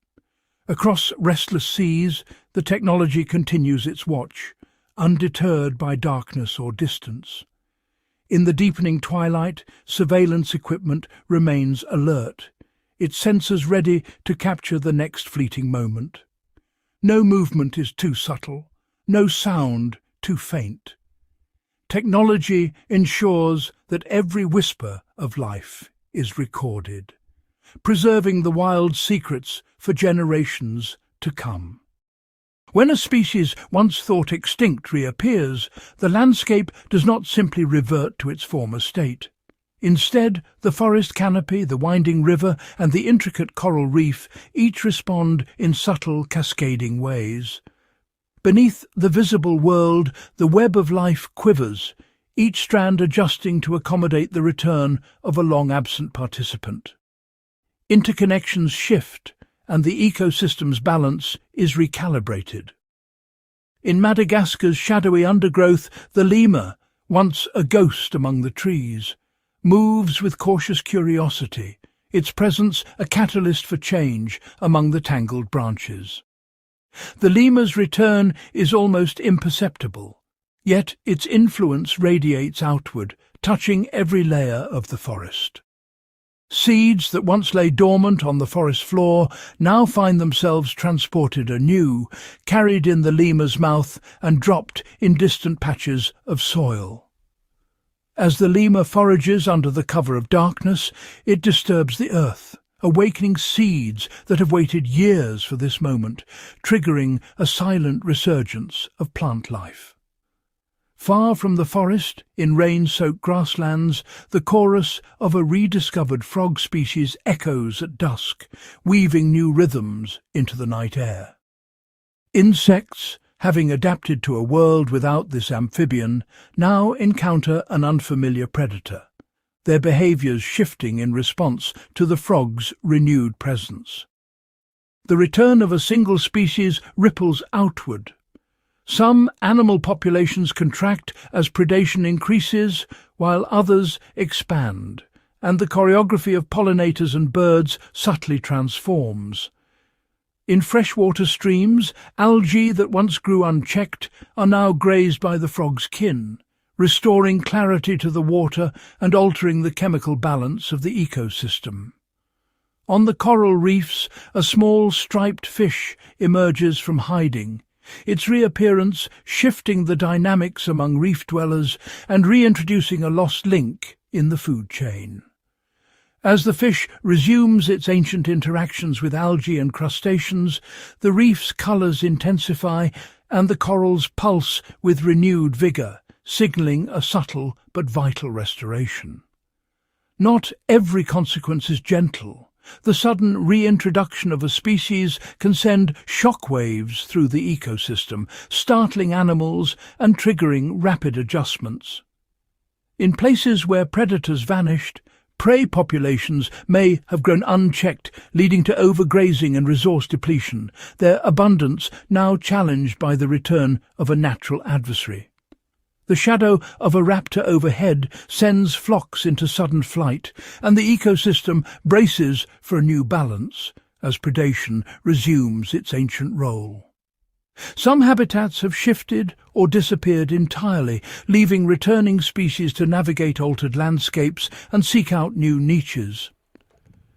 Across restless seas, the technology continues its watch, undeterred by darkness or distance. In the deepening twilight, surveillance equipment remains alert, its sensors ready to capture the next fleeting moment. No movement is too subtle, no sound too faint. Technology ensures that every whisper of life is recorded, preserving the wild's secrets for generations to come. When a species once thought extinct reappears, the landscape does not simply revert to its former state. Instead, the forest canopy, the winding river, and the intricate coral reef each respond in subtle, cascading ways. Beneath the visible world, the web of life quivers, each strand adjusting to accommodate the return of a long-absent participant. Interconnections shift, and the ecosystem's balance is recalibrated. In Madagascar's shadowy undergrowth, the lemur, once a ghost among the trees, moves with cautious curiosity, its presence a catalyst for change among the tangled branches. The lemur's return is almost imperceptible, yet its influence radiates outward, touching every layer of the forest. Seeds that once lay dormant on the forest floor now find themselves transported anew, carried in the lemur's mouth and dropped in distant patches of soil. As the lemur forages under the cover of darkness, it disturbs the earth, awakening seeds that have waited years for this moment, triggering a silent resurgence of plant life. Far from the forest, in rain-soaked grasslands, the chorus of a rediscovered frog species echoes at dusk, weaving new rhythms into the night air. Insects, having adapted to a world without this amphibian, now encounter an unfamiliar predator, their behaviours shifting in response to the frog's renewed presence. The return of a single species ripples outward. Some animal populations contract as predation increases, while others expand, and the choreography of pollinators and birds subtly transforms. In freshwater streams, algae that once grew unchecked are now grazed by the frog's kin, restoring clarity to the water and altering the chemical balance of the ecosystem. On the coral reefs, a small striped fish emerges from hiding, its reappearance shifting the dynamics among reef dwellers and reintroducing a lost link in the food chain. As the fish resumes its ancient interactions with algae and crustaceans, the reef's colours intensify and the corals pulse with renewed vigour, signalling a subtle but vital restoration. Not every consequence is gentle. The sudden reintroduction of a species can send shockwaves through the ecosystem, startling animals and triggering rapid adjustments. In places where predators vanished, prey populations may have grown unchecked, leading to overgrazing and resource depletion, their abundance now challenged by the return of a natural adversary. The shadow of a raptor overhead sends flocks into sudden flight, and the ecosystem braces for a new balance as predation resumes its ancient role. Some habitats have shifted or disappeared entirely, leaving returning species to navigate altered landscapes and seek out new niches.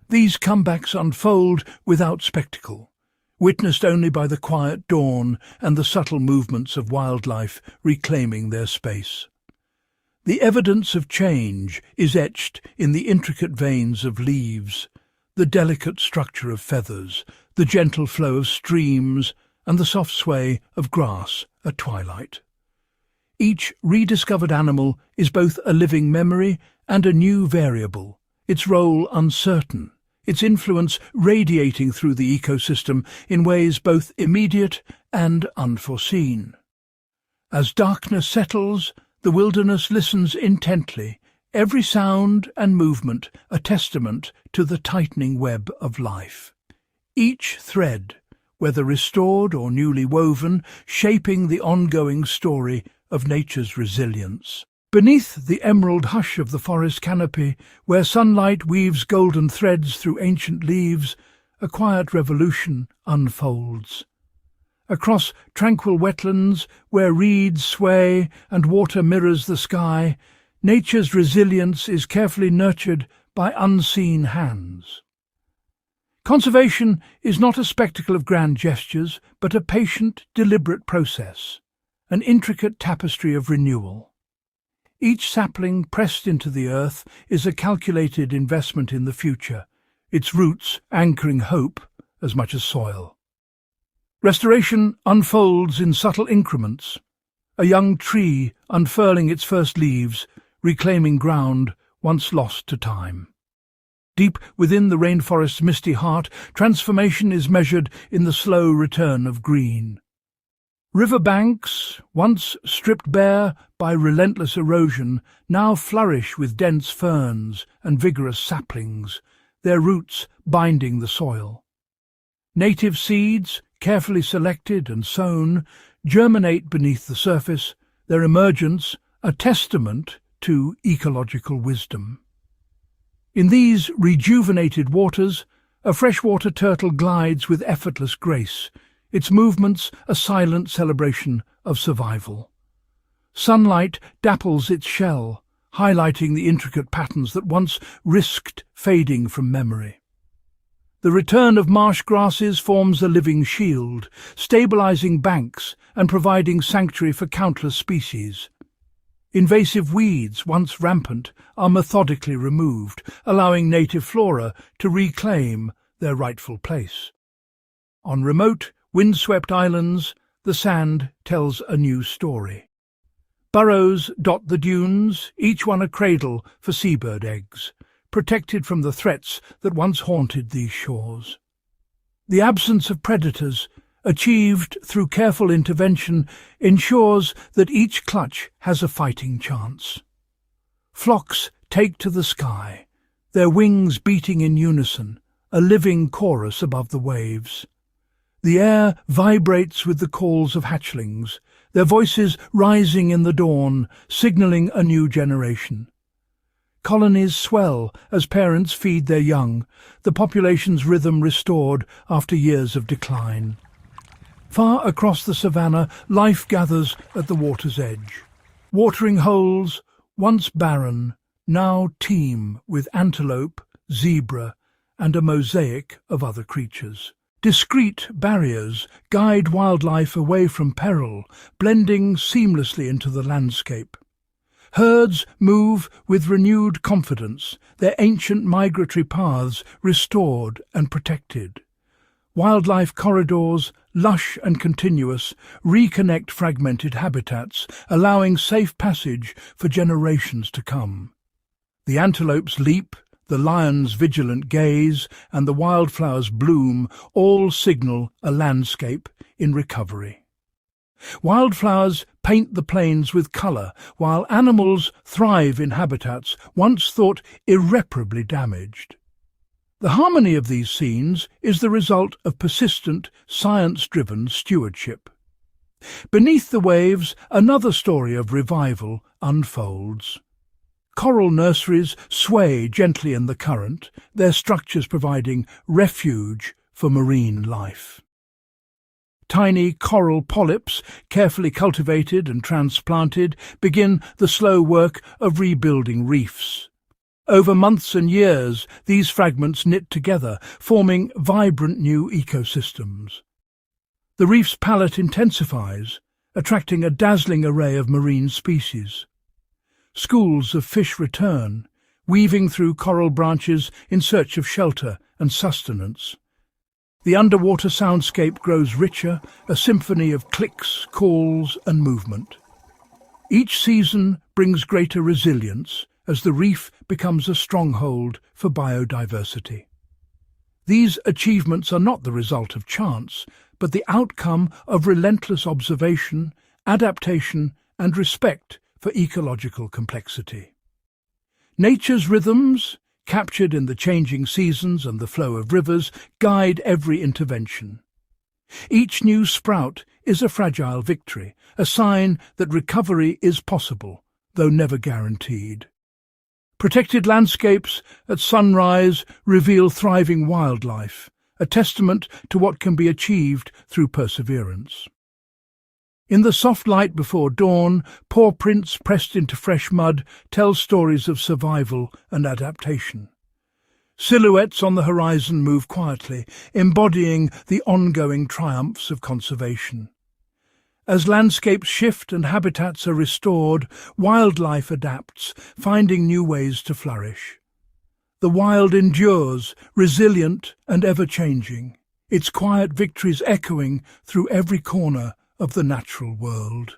These comebacks unfold without spectacle, witnessed only by the quiet dawn and the subtle movements of wildlife reclaiming their space. The evidence of change is etched in the intricate veins of leaves, the delicate structure of feathers, the gentle flow of streams, and the soft sway of grass at twilight. Each rediscovered animal is both a living memory and a new variable, its role uncertain, its influence radiating through the ecosystem in ways both immediate and unforeseen. As darkness settles, the wilderness listens intently, every sound and movement a testament to the tightening web of life. Each thread, whether restored or newly woven, shaping the ongoing story of nature's resilience. Beneath the emerald hush of the forest canopy, where sunlight weaves golden threads through ancient leaves, a quiet revolution unfolds. Across tranquil wetlands, where reeds sway and water mirrors the sky, nature's resilience is carefully nurtured by unseen hands. Conservation is not a spectacle of grand gestures, but a patient, deliberate process, an intricate tapestry of renewal. Each sapling pressed into the earth is a calculated investment in the future, its roots anchoring hope as much as soil. Restoration unfolds in subtle increments, a young tree unfurling its first leaves, reclaiming ground once lost to time. Deep within the rainforest's misty heart, transformation is measured in the slow return of green. River banks, once stripped bare by relentless erosion, now flourish with dense ferns and vigorous saplings, their roots binding the soil. Native seeds, carefully selected and sown, germinate beneath the surface, their emergence a testament to ecological wisdom. In these rejuvenated waters, a freshwater turtle glides with effortless grace, its movements a silent celebration of survival. Sunlight dapples its shell, highlighting the intricate patterns that once risked fading from memory. The return of marsh grasses forms a living shield, stabilizing banks and providing sanctuary for countless species. Invasive weeds, once rampant, are methodically removed, allowing native flora to reclaim their rightful place. On remote, windswept islands, the sand tells a new story. Burrows dot the dunes, each one a cradle for seabird eggs, protected from the threats that once haunted these shores. The absence of predators, achieved through careful intervention, ensures that each clutch has a fighting chance. Flocks take to the sky, their wings beating in unison, a living chorus above the waves. The air vibrates with the calls of hatchlings, their voices rising in the dawn, signalling a new generation. Colonies swell as parents feed their young, the population's rhythm restored after years of decline. Far across the savannah, life gathers at the water's edge. Watering holes, once barren, now teem with antelope, zebra, and a mosaic of other creatures. Discreet barriers guide wildlife away from peril, blending seamlessly into the landscape. Herds move with renewed confidence, their ancient migratory paths restored and protected. Wildlife corridors, lush and continuous, reconnect fragmented habitats, allowing safe passage for generations to come. The antelope's leap, the lion's vigilant gaze, and the wildflower's bloom all signal a landscape in recovery. Wildflowers paint the plains with colour, while animals thrive in habitats once thought irreparably damaged. The harmony of these scenes is the result of persistent, science-driven stewardship. Beneath the waves, another story of revival unfolds. Coral nurseries sway gently in the current, their structures providing refuge for marine life. Tiny coral polyps, carefully cultivated and transplanted, begin the slow work of rebuilding reefs. Over months and years, these fragments knit together, forming vibrant new ecosystems. The reef's palette intensifies, attracting a dazzling array of marine species. Schools of fish return, weaving through coral branches in search of shelter and sustenance. The underwater soundscape grows richer, a symphony of clicks, calls, and movement. Each season brings greater resilience as the reef becomes a stronghold for biodiversity. These achievements are not the result of chance, but the outcome of relentless observation, adaptation, and respect for ecological complexity. Nature's rhythms, captured in the changing seasons and the flow of rivers, guide every intervention. Each new sprout is a fragile victory, a sign that recovery is possible, though never guaranteed. Protected landscapes at sunrise reveal thriving wildlife, a testament to what can be achieved through perseverance. In the soft light before dawn, paw prints pressed into fresh mud tell stories of survival and adaptation. Silhouettes on the horizon move quietly, embodying the ongoing triumphs of conservation. As landscapes shift and habitats are restored, wildlife adapts, finding new ways to flourish. The wild endures, resilient and ever-changing, its quiet victories echoing through every corner of the natural world.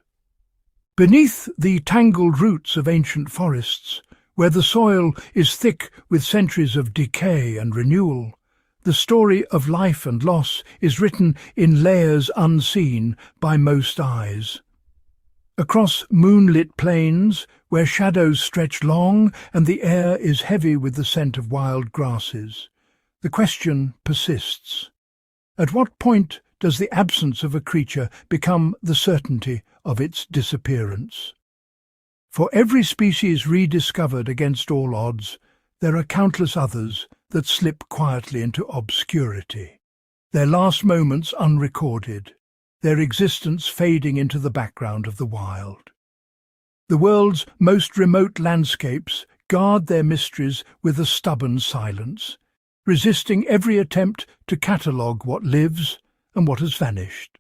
Beneath the tangled roots of ancient forests, where the soil is thick with centuries of decay and renewal, the story of life and loss is written in layers unseen by most eyes. Across moonlit plains, where shadows stretch long and the air is heavy with the scent of wild grasses, the question persists. At what point does the absence of a creature become the certainty of its disappearance? For every species rediscovered against all odds, there are countless others that slip quietly into obscurity, their last moments unrecorded, their existence fading into the background of the wild. The world's most remote landscapes guard their mysteries with a stubborn silence, resisting every attempt to catalogue what lives and what has vanished.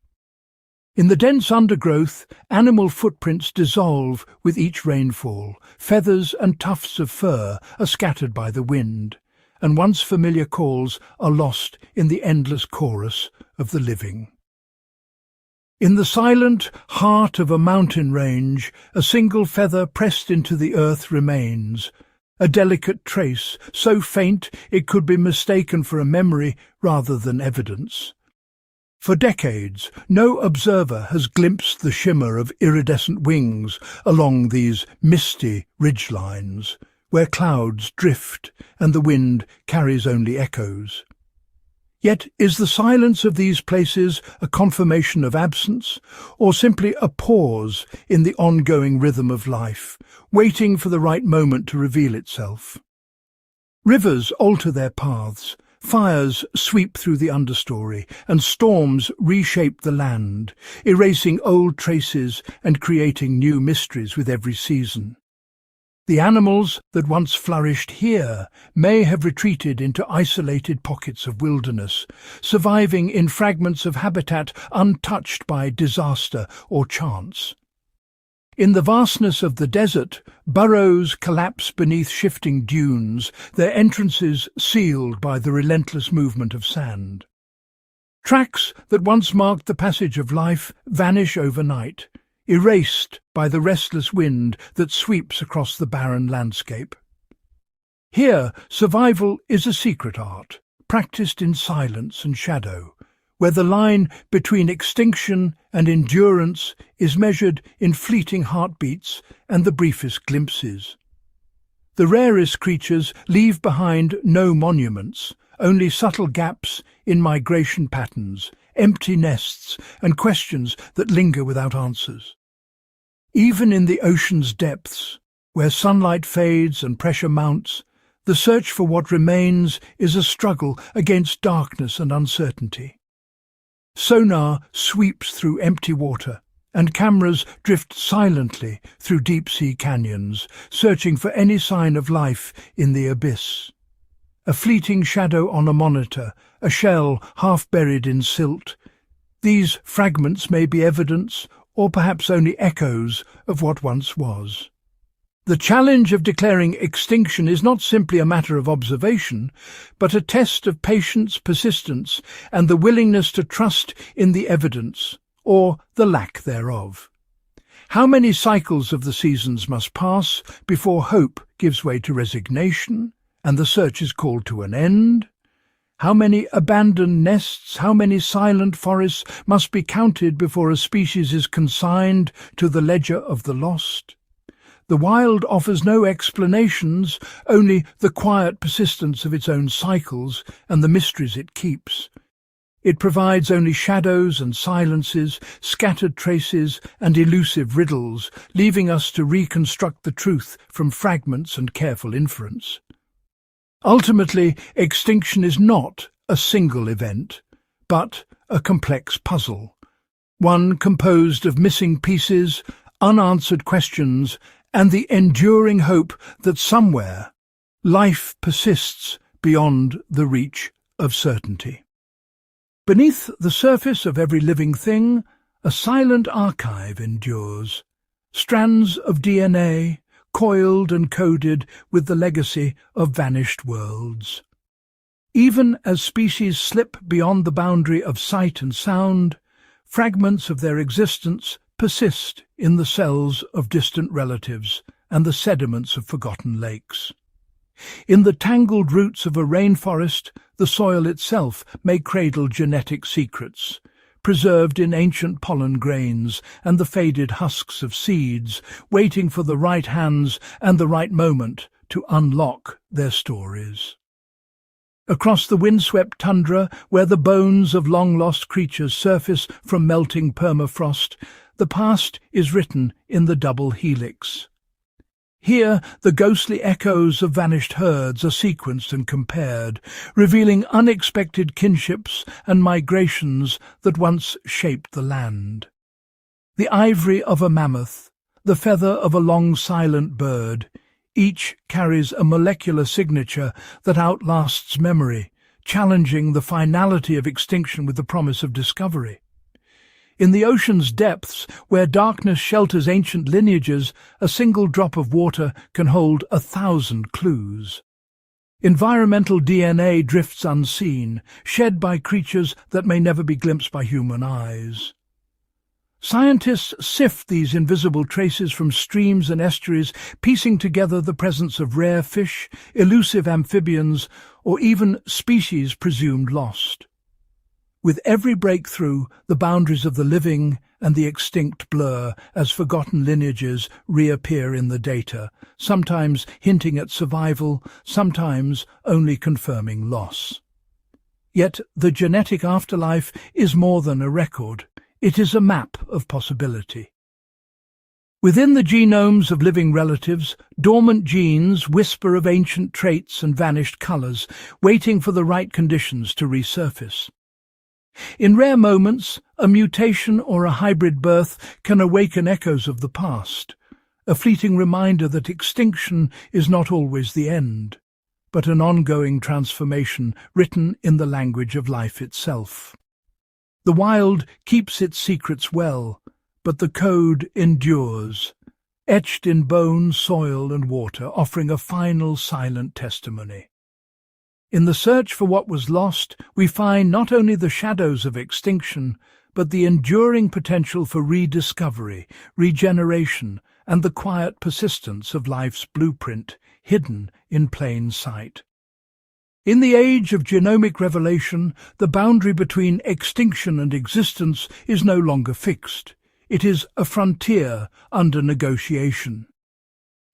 In the dense undergrowth, animal footprints dissolve with each rainfall. Feathers and tufts of fur are scattered by the wind, and once familiar calls are lost in the endless chorus of the living. In the silent heart of a mountain range, a single feather pressed into the earth remains, a delicate trace, so faint it could be mistaken for a memory rather than evidence. For decades, no observer has glimpsed the shimmer of iridescent wings along these misty ridgelines, where clouds drift and the wind carries only echoes. Yet is the silence of these places a confirmation of absence, or simply a pause in the ongoing rhythm of life, waiting for the right moment to reveal itself? Rivers alter their paths, fires sweep through the understory, and storms reshape the land, erasing old traces and creating new mysteries with every season. The animals that once flourished here may have retreated into isolated pockets of wilderness, surviving in fragments of habitat untouched by disaster or chance. In the vastness of the desert, burrows collapse beneath shifting dunes, their entrances sealed by the relentless movement of sand. Tracks that once marked the passage of life vanish overnight, erased by the restless wind that sweeps across the barren landscape. Here, survival is a secret art, practiced in silence and shadow, where the line between extinction and endurance is measured in fleeting heartbeats and the briefest glimpses. The rarest creatures leave behind no monuments, only subtle gaps in migration patterns, empty nests, and questions that linger without answers. Even in the ocean's depths, where sunlight fades and pressure mounts, the search for what remains is a struggle against darkness and uncertainty. Sonar sweeps through empty water, and cameras drift silently through deep-sea canyons, searching for any sign of life in the abyss. A fleeting shadow on a monitor, a shell half buried in silt. These fragments may be evidence, or perhaps only echoes of what once was. The challenge of declaring extinction is not simply a matter of observation, but a test of patience, persistence, and the willingness to trust in the evidence, or the lack thereof. How many cycles of the seasons must pass before hope gives way to resignation, and the search is called to an end? How many abandoned nests, how many silent forests must be counted before a species is consigned to the ledger of the lost? The wild offers no explanations, only the quiet persistence of its own cycles and the mysteries it keeps. It provides only shadows and silences, scattered traces and elusive riddles, leaving us to reconstruct the truth from fragments and careful inference. Ultimately, extinction is not a single event, but a complex puzzle, one composed of missing pieces, unanswered questions, and the enduring hope that somewhere life persists beyond the reach of certainty. Beneath the surface of every living thing, a silent archive endures, strands of DNA, coiled and coded with the legacy of vanished worlds. Even as species slip beyond the boundary of sight and sound, fragments of their existence persist in the cells of distant relatives and the sediments of forgotten lakes. In the tangled roots of a rainforest, the soil itself may cradle genetic secrets, preserved in ancient pollen grains and the faded husks of seeds, waiting for the right hands and the right moment to unlock their stories. Across the windswept tundra, where the bones of long-lost creatures surface from melting permafrost, the past is written in the double helix. Here, the ghostly echoes of vanished herds are sequenced and compared, revealing unexpected kinships and migrations that once shaped the land. The ivory of a mammoth, the feather of a long silent bird, each carries a molecular signature that outlasts memory, challenging the finality of extinction with the promise of discovery. In the ocean's depths, where darkness shelters ancient lineages, a single drop of water can hold 1,000 clues. Environmental DNA drifts unseen, shed by creatures that may never be glimpsed by human eyes. Scientists sift these invisible traces from streams and estuaries, piecing together the presence of rare fish, elusive amphibians, or even species presumed lost. With every breakthrough, the boundaries of the living and the extinct blur as forgotten lineages reappear in the data, sometimes hinting at survival, sometimes only confirming loss. Yet the genetic afterlife is more than a record. It is a map of possibility. Within the genomes of living relatives, dormant genes whisper of ancient traits and vanished colours, waiting for the right conditions to resurface. In rare moments, a mutation or a hybrid birth can awaken echoes of the past, a fleeting reminder that extinction is not always the end, but an ongoing transformation written in the language of life itself. The wild keeps its secrets well, but the code endures, etched in bone, soil and water, offering a final silent testimony. In the search for what was lost, we find not only the shadows of extinction, but the enduring potential for rediscovery, regeneration, and the quiet persistence of life's blueprint, hidden in plain sight. In the age of genomic revelation, the boundary between extinction and existence is no longer fixed. It is a frontier under negotiation.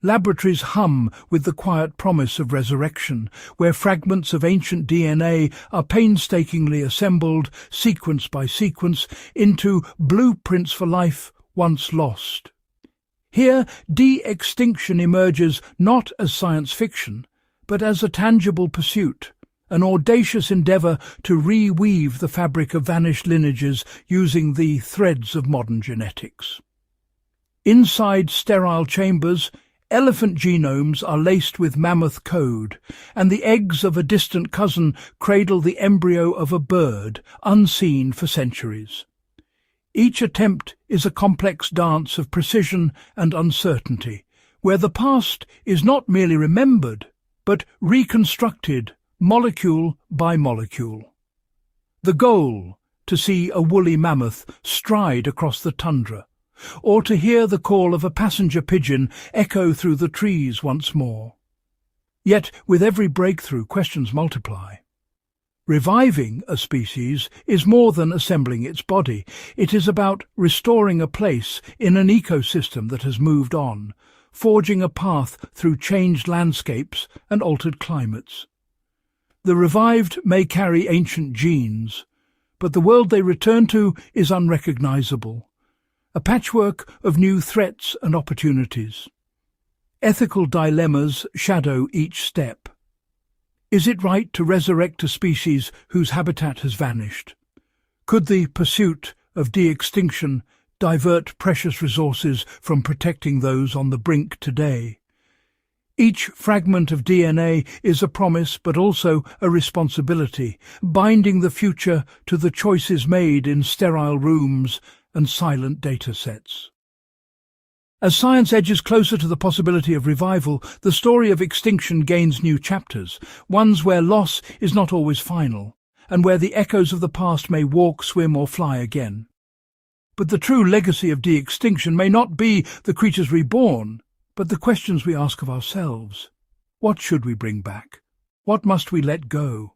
Laboratories hum with the quiet promise of resurrection, where fragments of ancient DNA are painstakingly assembled, sequence by sequence, into blueprints for life once lost. Here, de-extinction emerges not as science fiction, but as a tangible pursuit, an audacious endeavour to reweave the fabric of vanished lineages using the threads of modern genetics. Inside sterile chambers, elephant genomes are laced with mammoth code, and the eggs of a distant cousin cradle the embryo of a bird, unseen for centuries. Each attempt is a complex dance of precision and uncertainty, where the past is not merely remembered, but reconstructed molecule by molecule. The goal, to see a woolly mammoth stride across the tundra, or to hear the call of a passenger pigeon echo through the trees once more. Yet, with every breakthrough, questions multiply. Reviving a species is more than assembling its body. It is about restoring a place in an ecosystem that has moved on, forging a path through changed landscapes and altered climates. The revived may carry ancient genes, but the world they return to is unrecognizable, a patchwork of new threats and opportunities. Ethical dilemmas shadow each step. Is it right to resurrect a species whose habitat has vanished? Could the pursuit of de-extinction divert precious resources from protecting those on the brink today? Each fragment of DNA is a promise but also a responsibility, binding the future to the choices made in sterile rooms and silent data sets. As science edges closer to the possibility of revival, the story of extinction gains new chapters, ones where loss is not always final, and where the echoes of the past may walk, swim or fly again. But the true legacy of de-extinction may not be the creatures reborn, but the questions we ask of ourselves. What should we bring back? What must we let go?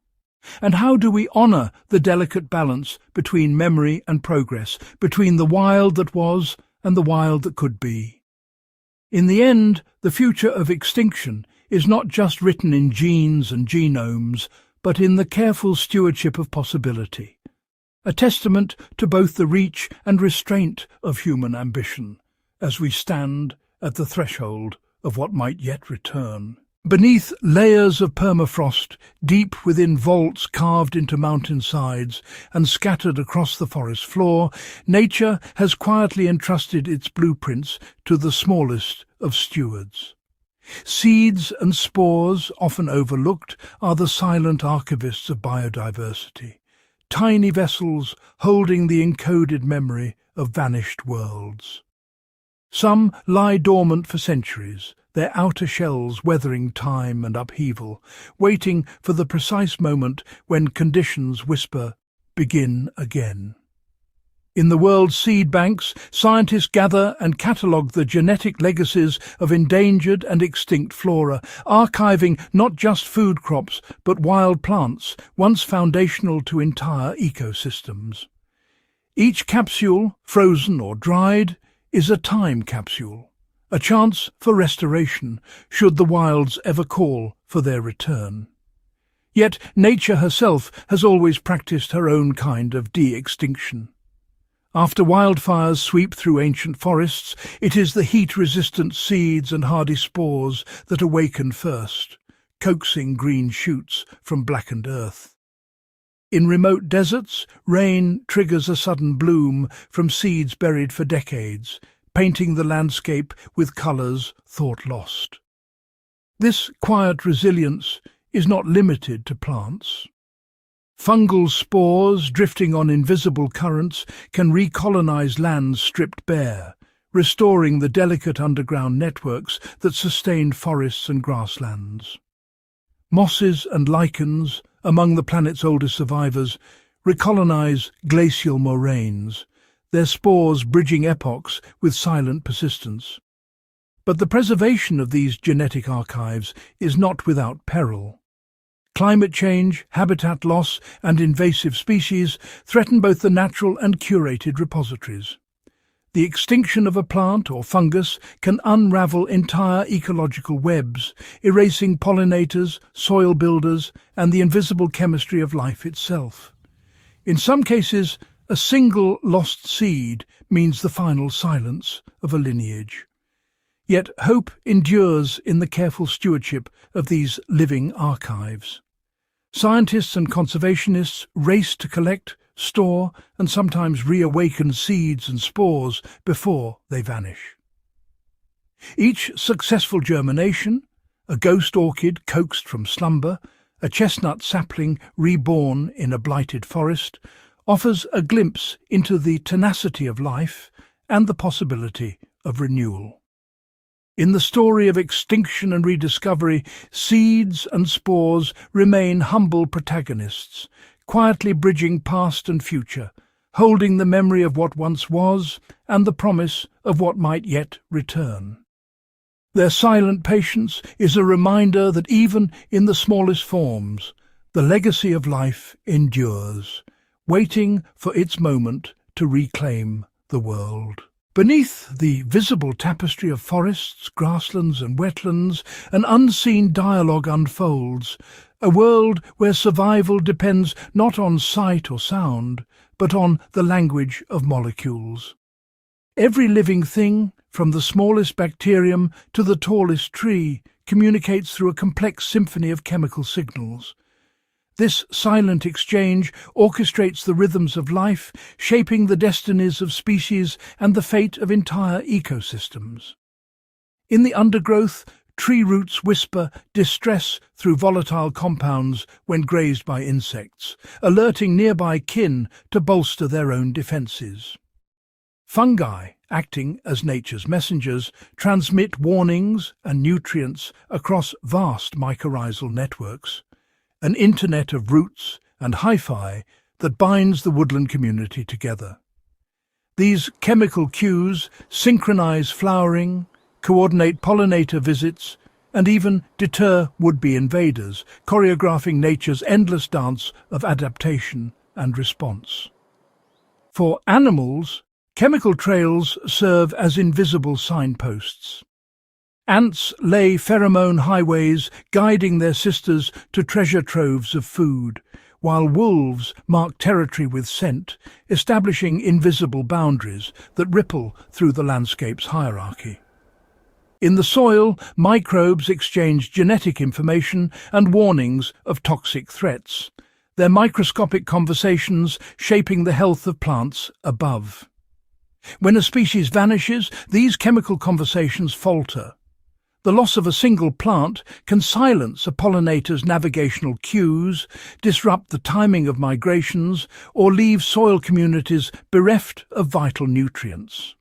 And how do we honour the delicate balance between memory and progress, between the wild that was and the wild that could be? In the end, the future of extinction is not just written in genes and genomes, but in the careful stewardship of possibility, a testament to both the reach and restraint of human ambition, as we stand at the threshold of what might yet return. Beneath layers of permafrost, deep within vaults carved into mountainsides and scattered across the forest floor, nature has quietly entrusted its blueprints to the smallest of stewards. Seeds and spores, often overlooked, are the silent archivists of biodiversity, tiny vessels holding the encoded memory of vanished worlds. Some lie dormant for centuries, their outer shells weathering time and upheaval, waiting for the precise moment when conditions whisper, "Begin again." In the world's seed banks, scientists gather and catalogue the genetic legacies of endangered and extinct flora, archiving not just food crops but wild plants, once foundational to entire ecosystems. Each capsule, frozen or dried, is a time capsule, a chance for restoration, should the wilds ever call for their return. Yet nature herself has always practiced her own kind of de-extinction. After wildfires sweep through ancient forests, it is the heat-resistant seeds and hardy spores that awaken first, coaxing green shoots from blackened earth. In remote deserts, rain triggers a sudden bloom from seeds buried for decades, painting the landscape with colours thought lost. This quiet resilience is not limited to plants. Fungal spores drifting on invisible currents can recolonize lands stripped bare, restoring the delicate underground networks that sustained forests and grasslands. Mosses and lichens, among the planet's oldest survivors, recolonize glacial moraines, their spores bridging epochs with silent persistence. But the preservation of these genetic archives is not without peril. Climate change, habitat loss, and invasive species threaten both the natural and curated repositories. The extinction of a plant or fungus can unravel entire ecological webs, erasing pollinators, soil builders, and the invisible chemistry of life itself. In some cases, a single lost seed means the final silence of a lineage. Yet hope endures in the careful stewardship of these living archives. Scientists and conservationists race to collect, store, and sometimes reawaken seeds and spores before they vanish. Each successful germination, a ghost orchid coaxed from slumber, a chestnut sapling reborn in a blighted forest, offers a glimpse into the tenacity of life and the possibility of renewal. In the story of extinction and rediscovery, seeds and spores remain humble protagonists, quietly bridging past and future, holding the memory of what once was and the promise of what might yet return. Their silent patience is a reminder that even in the smallest forms, the legacy of life endures, waiting for its moment to reclaim the world. Beneath the visible tapestry of forests, grasslands and wetlands, an unseen dialogue unfolds, a world where survival depends not on sight or sound, but on the language of molecules. Every living thing, from the smallest bacterium to the tallest tree, communicates through a complex symphony of chemical signals. This silent exchange orchestrates the rhythms of life, shaping the destinies of species and the fate of entire ecosystems. In the undergrowth, tree roots whisper distress through volatile compounds when grazed by insects, alerting nearby kin to bolster their own defences. Fungi, acting as nature's messengers, transmit warnings and nutrients across vast mycorrhizal networks, an internet of roots and hyphae that binds the woodland community together. These chemical cues synchronize flowering, coordinate pollinator visits, and even deter would-be invaders, choreographing nature's endless dance of adaptation and response. For animals, chemical trails serve as invisible signposts. Ants lay pheromone highways, guiding their sisters to treasure troves of food, while wolves mark territory with scent, establishing invisible boundaries that ripple through the landscape's hierarchy. In the soil, microbes exchange genetic information and warnings of toxic threats, their microscopic conversations shaping the health of plants above. When a species vanishes, these chemical conversations falter. The loss of a single plant can silence a pollinator's navigational cues, disrupt the timing of migrations, or leave soil communities bereft of vital nutrients.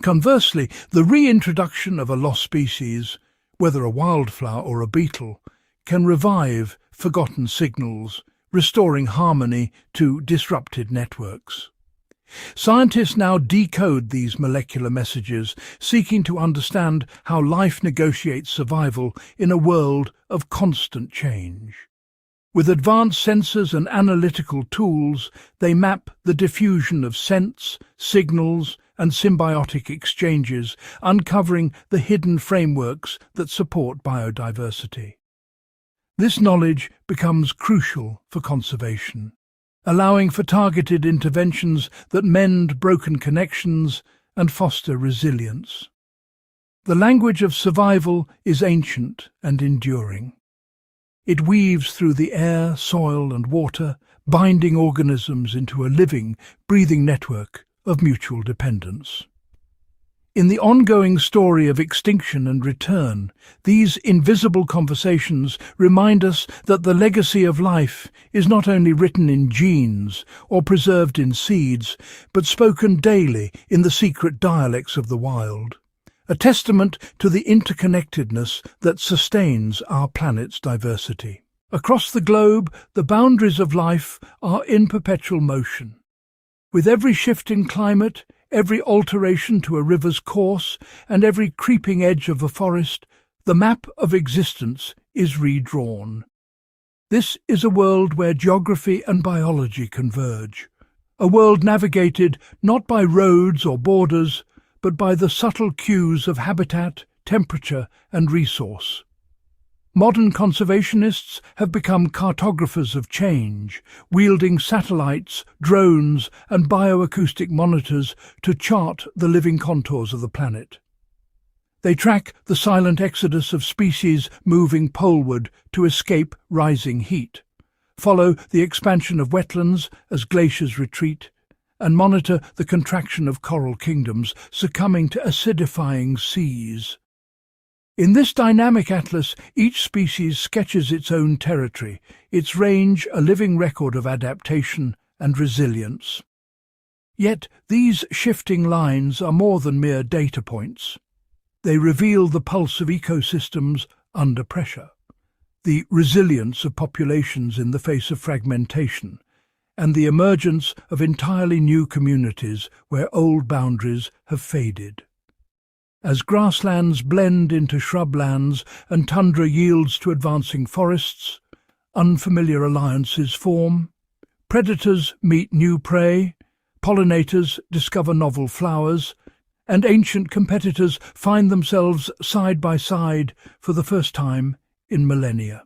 Conversely, the reintroduction of a lost species, whether a wildflower or a beetle, can revive forgotten signals, restoring harmony to disrupted networks. Scientists now decode these molecular messages, seeking to understand how life negotiates survival in a world of constant change. With advanced sensors and analytical tools, they map the diffusion of scents, signals, and symbiotic exchanges, uncovering the hidden frameworks that support biodiversity. This knowledge becomes crucial for conservation, allowing for targeted interventions that mend broken connections and foster resilience. The language of survival is ancient and enduring. It weaves through the air, soil, and water, binding organisms into a living, breathing network of mutual dependence. In the ongoing story of extinction and return, these invisible conversations remind us that the legacy of life is not only written in genes or preserved in seeds, but spoken daily in the secret dialects of the wild, a testament to the interconnectedness that sustains our planet's diversity. Across the globe, the boundaries of life are in perpetual motion. With every shift in climate, every alteration to a river's course, and every creeping edge of a forest, the map of existence is redrawn. This is a world where geography and biology converge, a world navigated not by roads or borders, but by the subtle cues of habitat, temperature, and resource. Modern conservationists have become cartographers of change, wielding satellites, drones, and bioacoustic monitors to chart the living contours of the planet. They track the silent exodus of species moving poleward to escape rising heat, follow the expansion of wetlands as glaciers retreat, and monitor the contraction of coral kingdoms succumbing to acidifying seas. In this dynamic atlas, each species sketches its own territory, its range a living record of adaptation and resilience. Yet these shifting lines are more than mere data points. They reveal the pulse of ecosystems under pressure, the resilience of populations in the face of fragmentation, and the emergence of entirely new communities where old boundaries have faded. As grasslands blend into shrublands and tundra yields to advancing forests, unfamiliar alliances form, predators meet new prey, pollinators discover novel flowers, and ancient competitors find themselves side by side for the first time in millennia.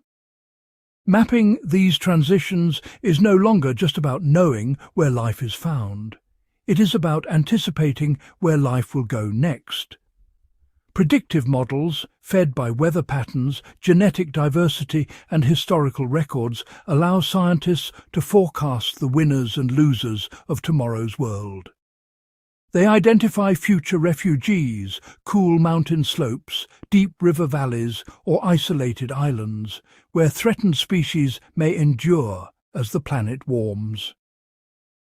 Mapping these transitions is no longer just about knowing where life is found. It is about anticipating where life will go next. Predictive models, fed by weather patterns, genetic diversity, and historical records, allow scientists to forecast the winners and losers of tomorrow's world. They identify future refugees, cool mountain slopes, deep river valleys, or isolated islands, where threatened species may endure as the planet warms.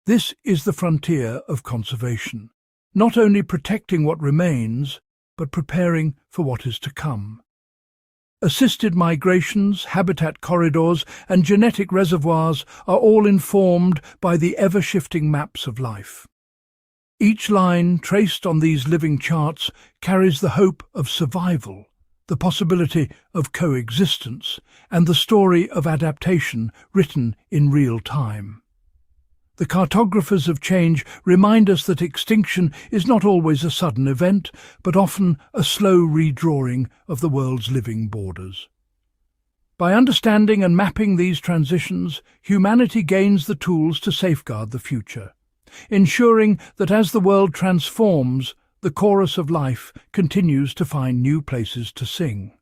This is the frontier of conservation, not only protecting what remains, but preparing for what is to come. Assisted migrations, habitat corridors, and genetic reservoirs are all informed by the ever-shifting maps of life. Each line traced on these living charts carries the hope of survival, the possibility of coexistence, and the story of adaptation written in real time. The cartographers of change remind us that extinction is not always a sudden event, but often a slow redrawing of the world's living borders. By understanding and mapping these transitions, humanity gains the tools to safeguard the future, ensuring that as the world transforms, the chorus of life continues to find new places to sing.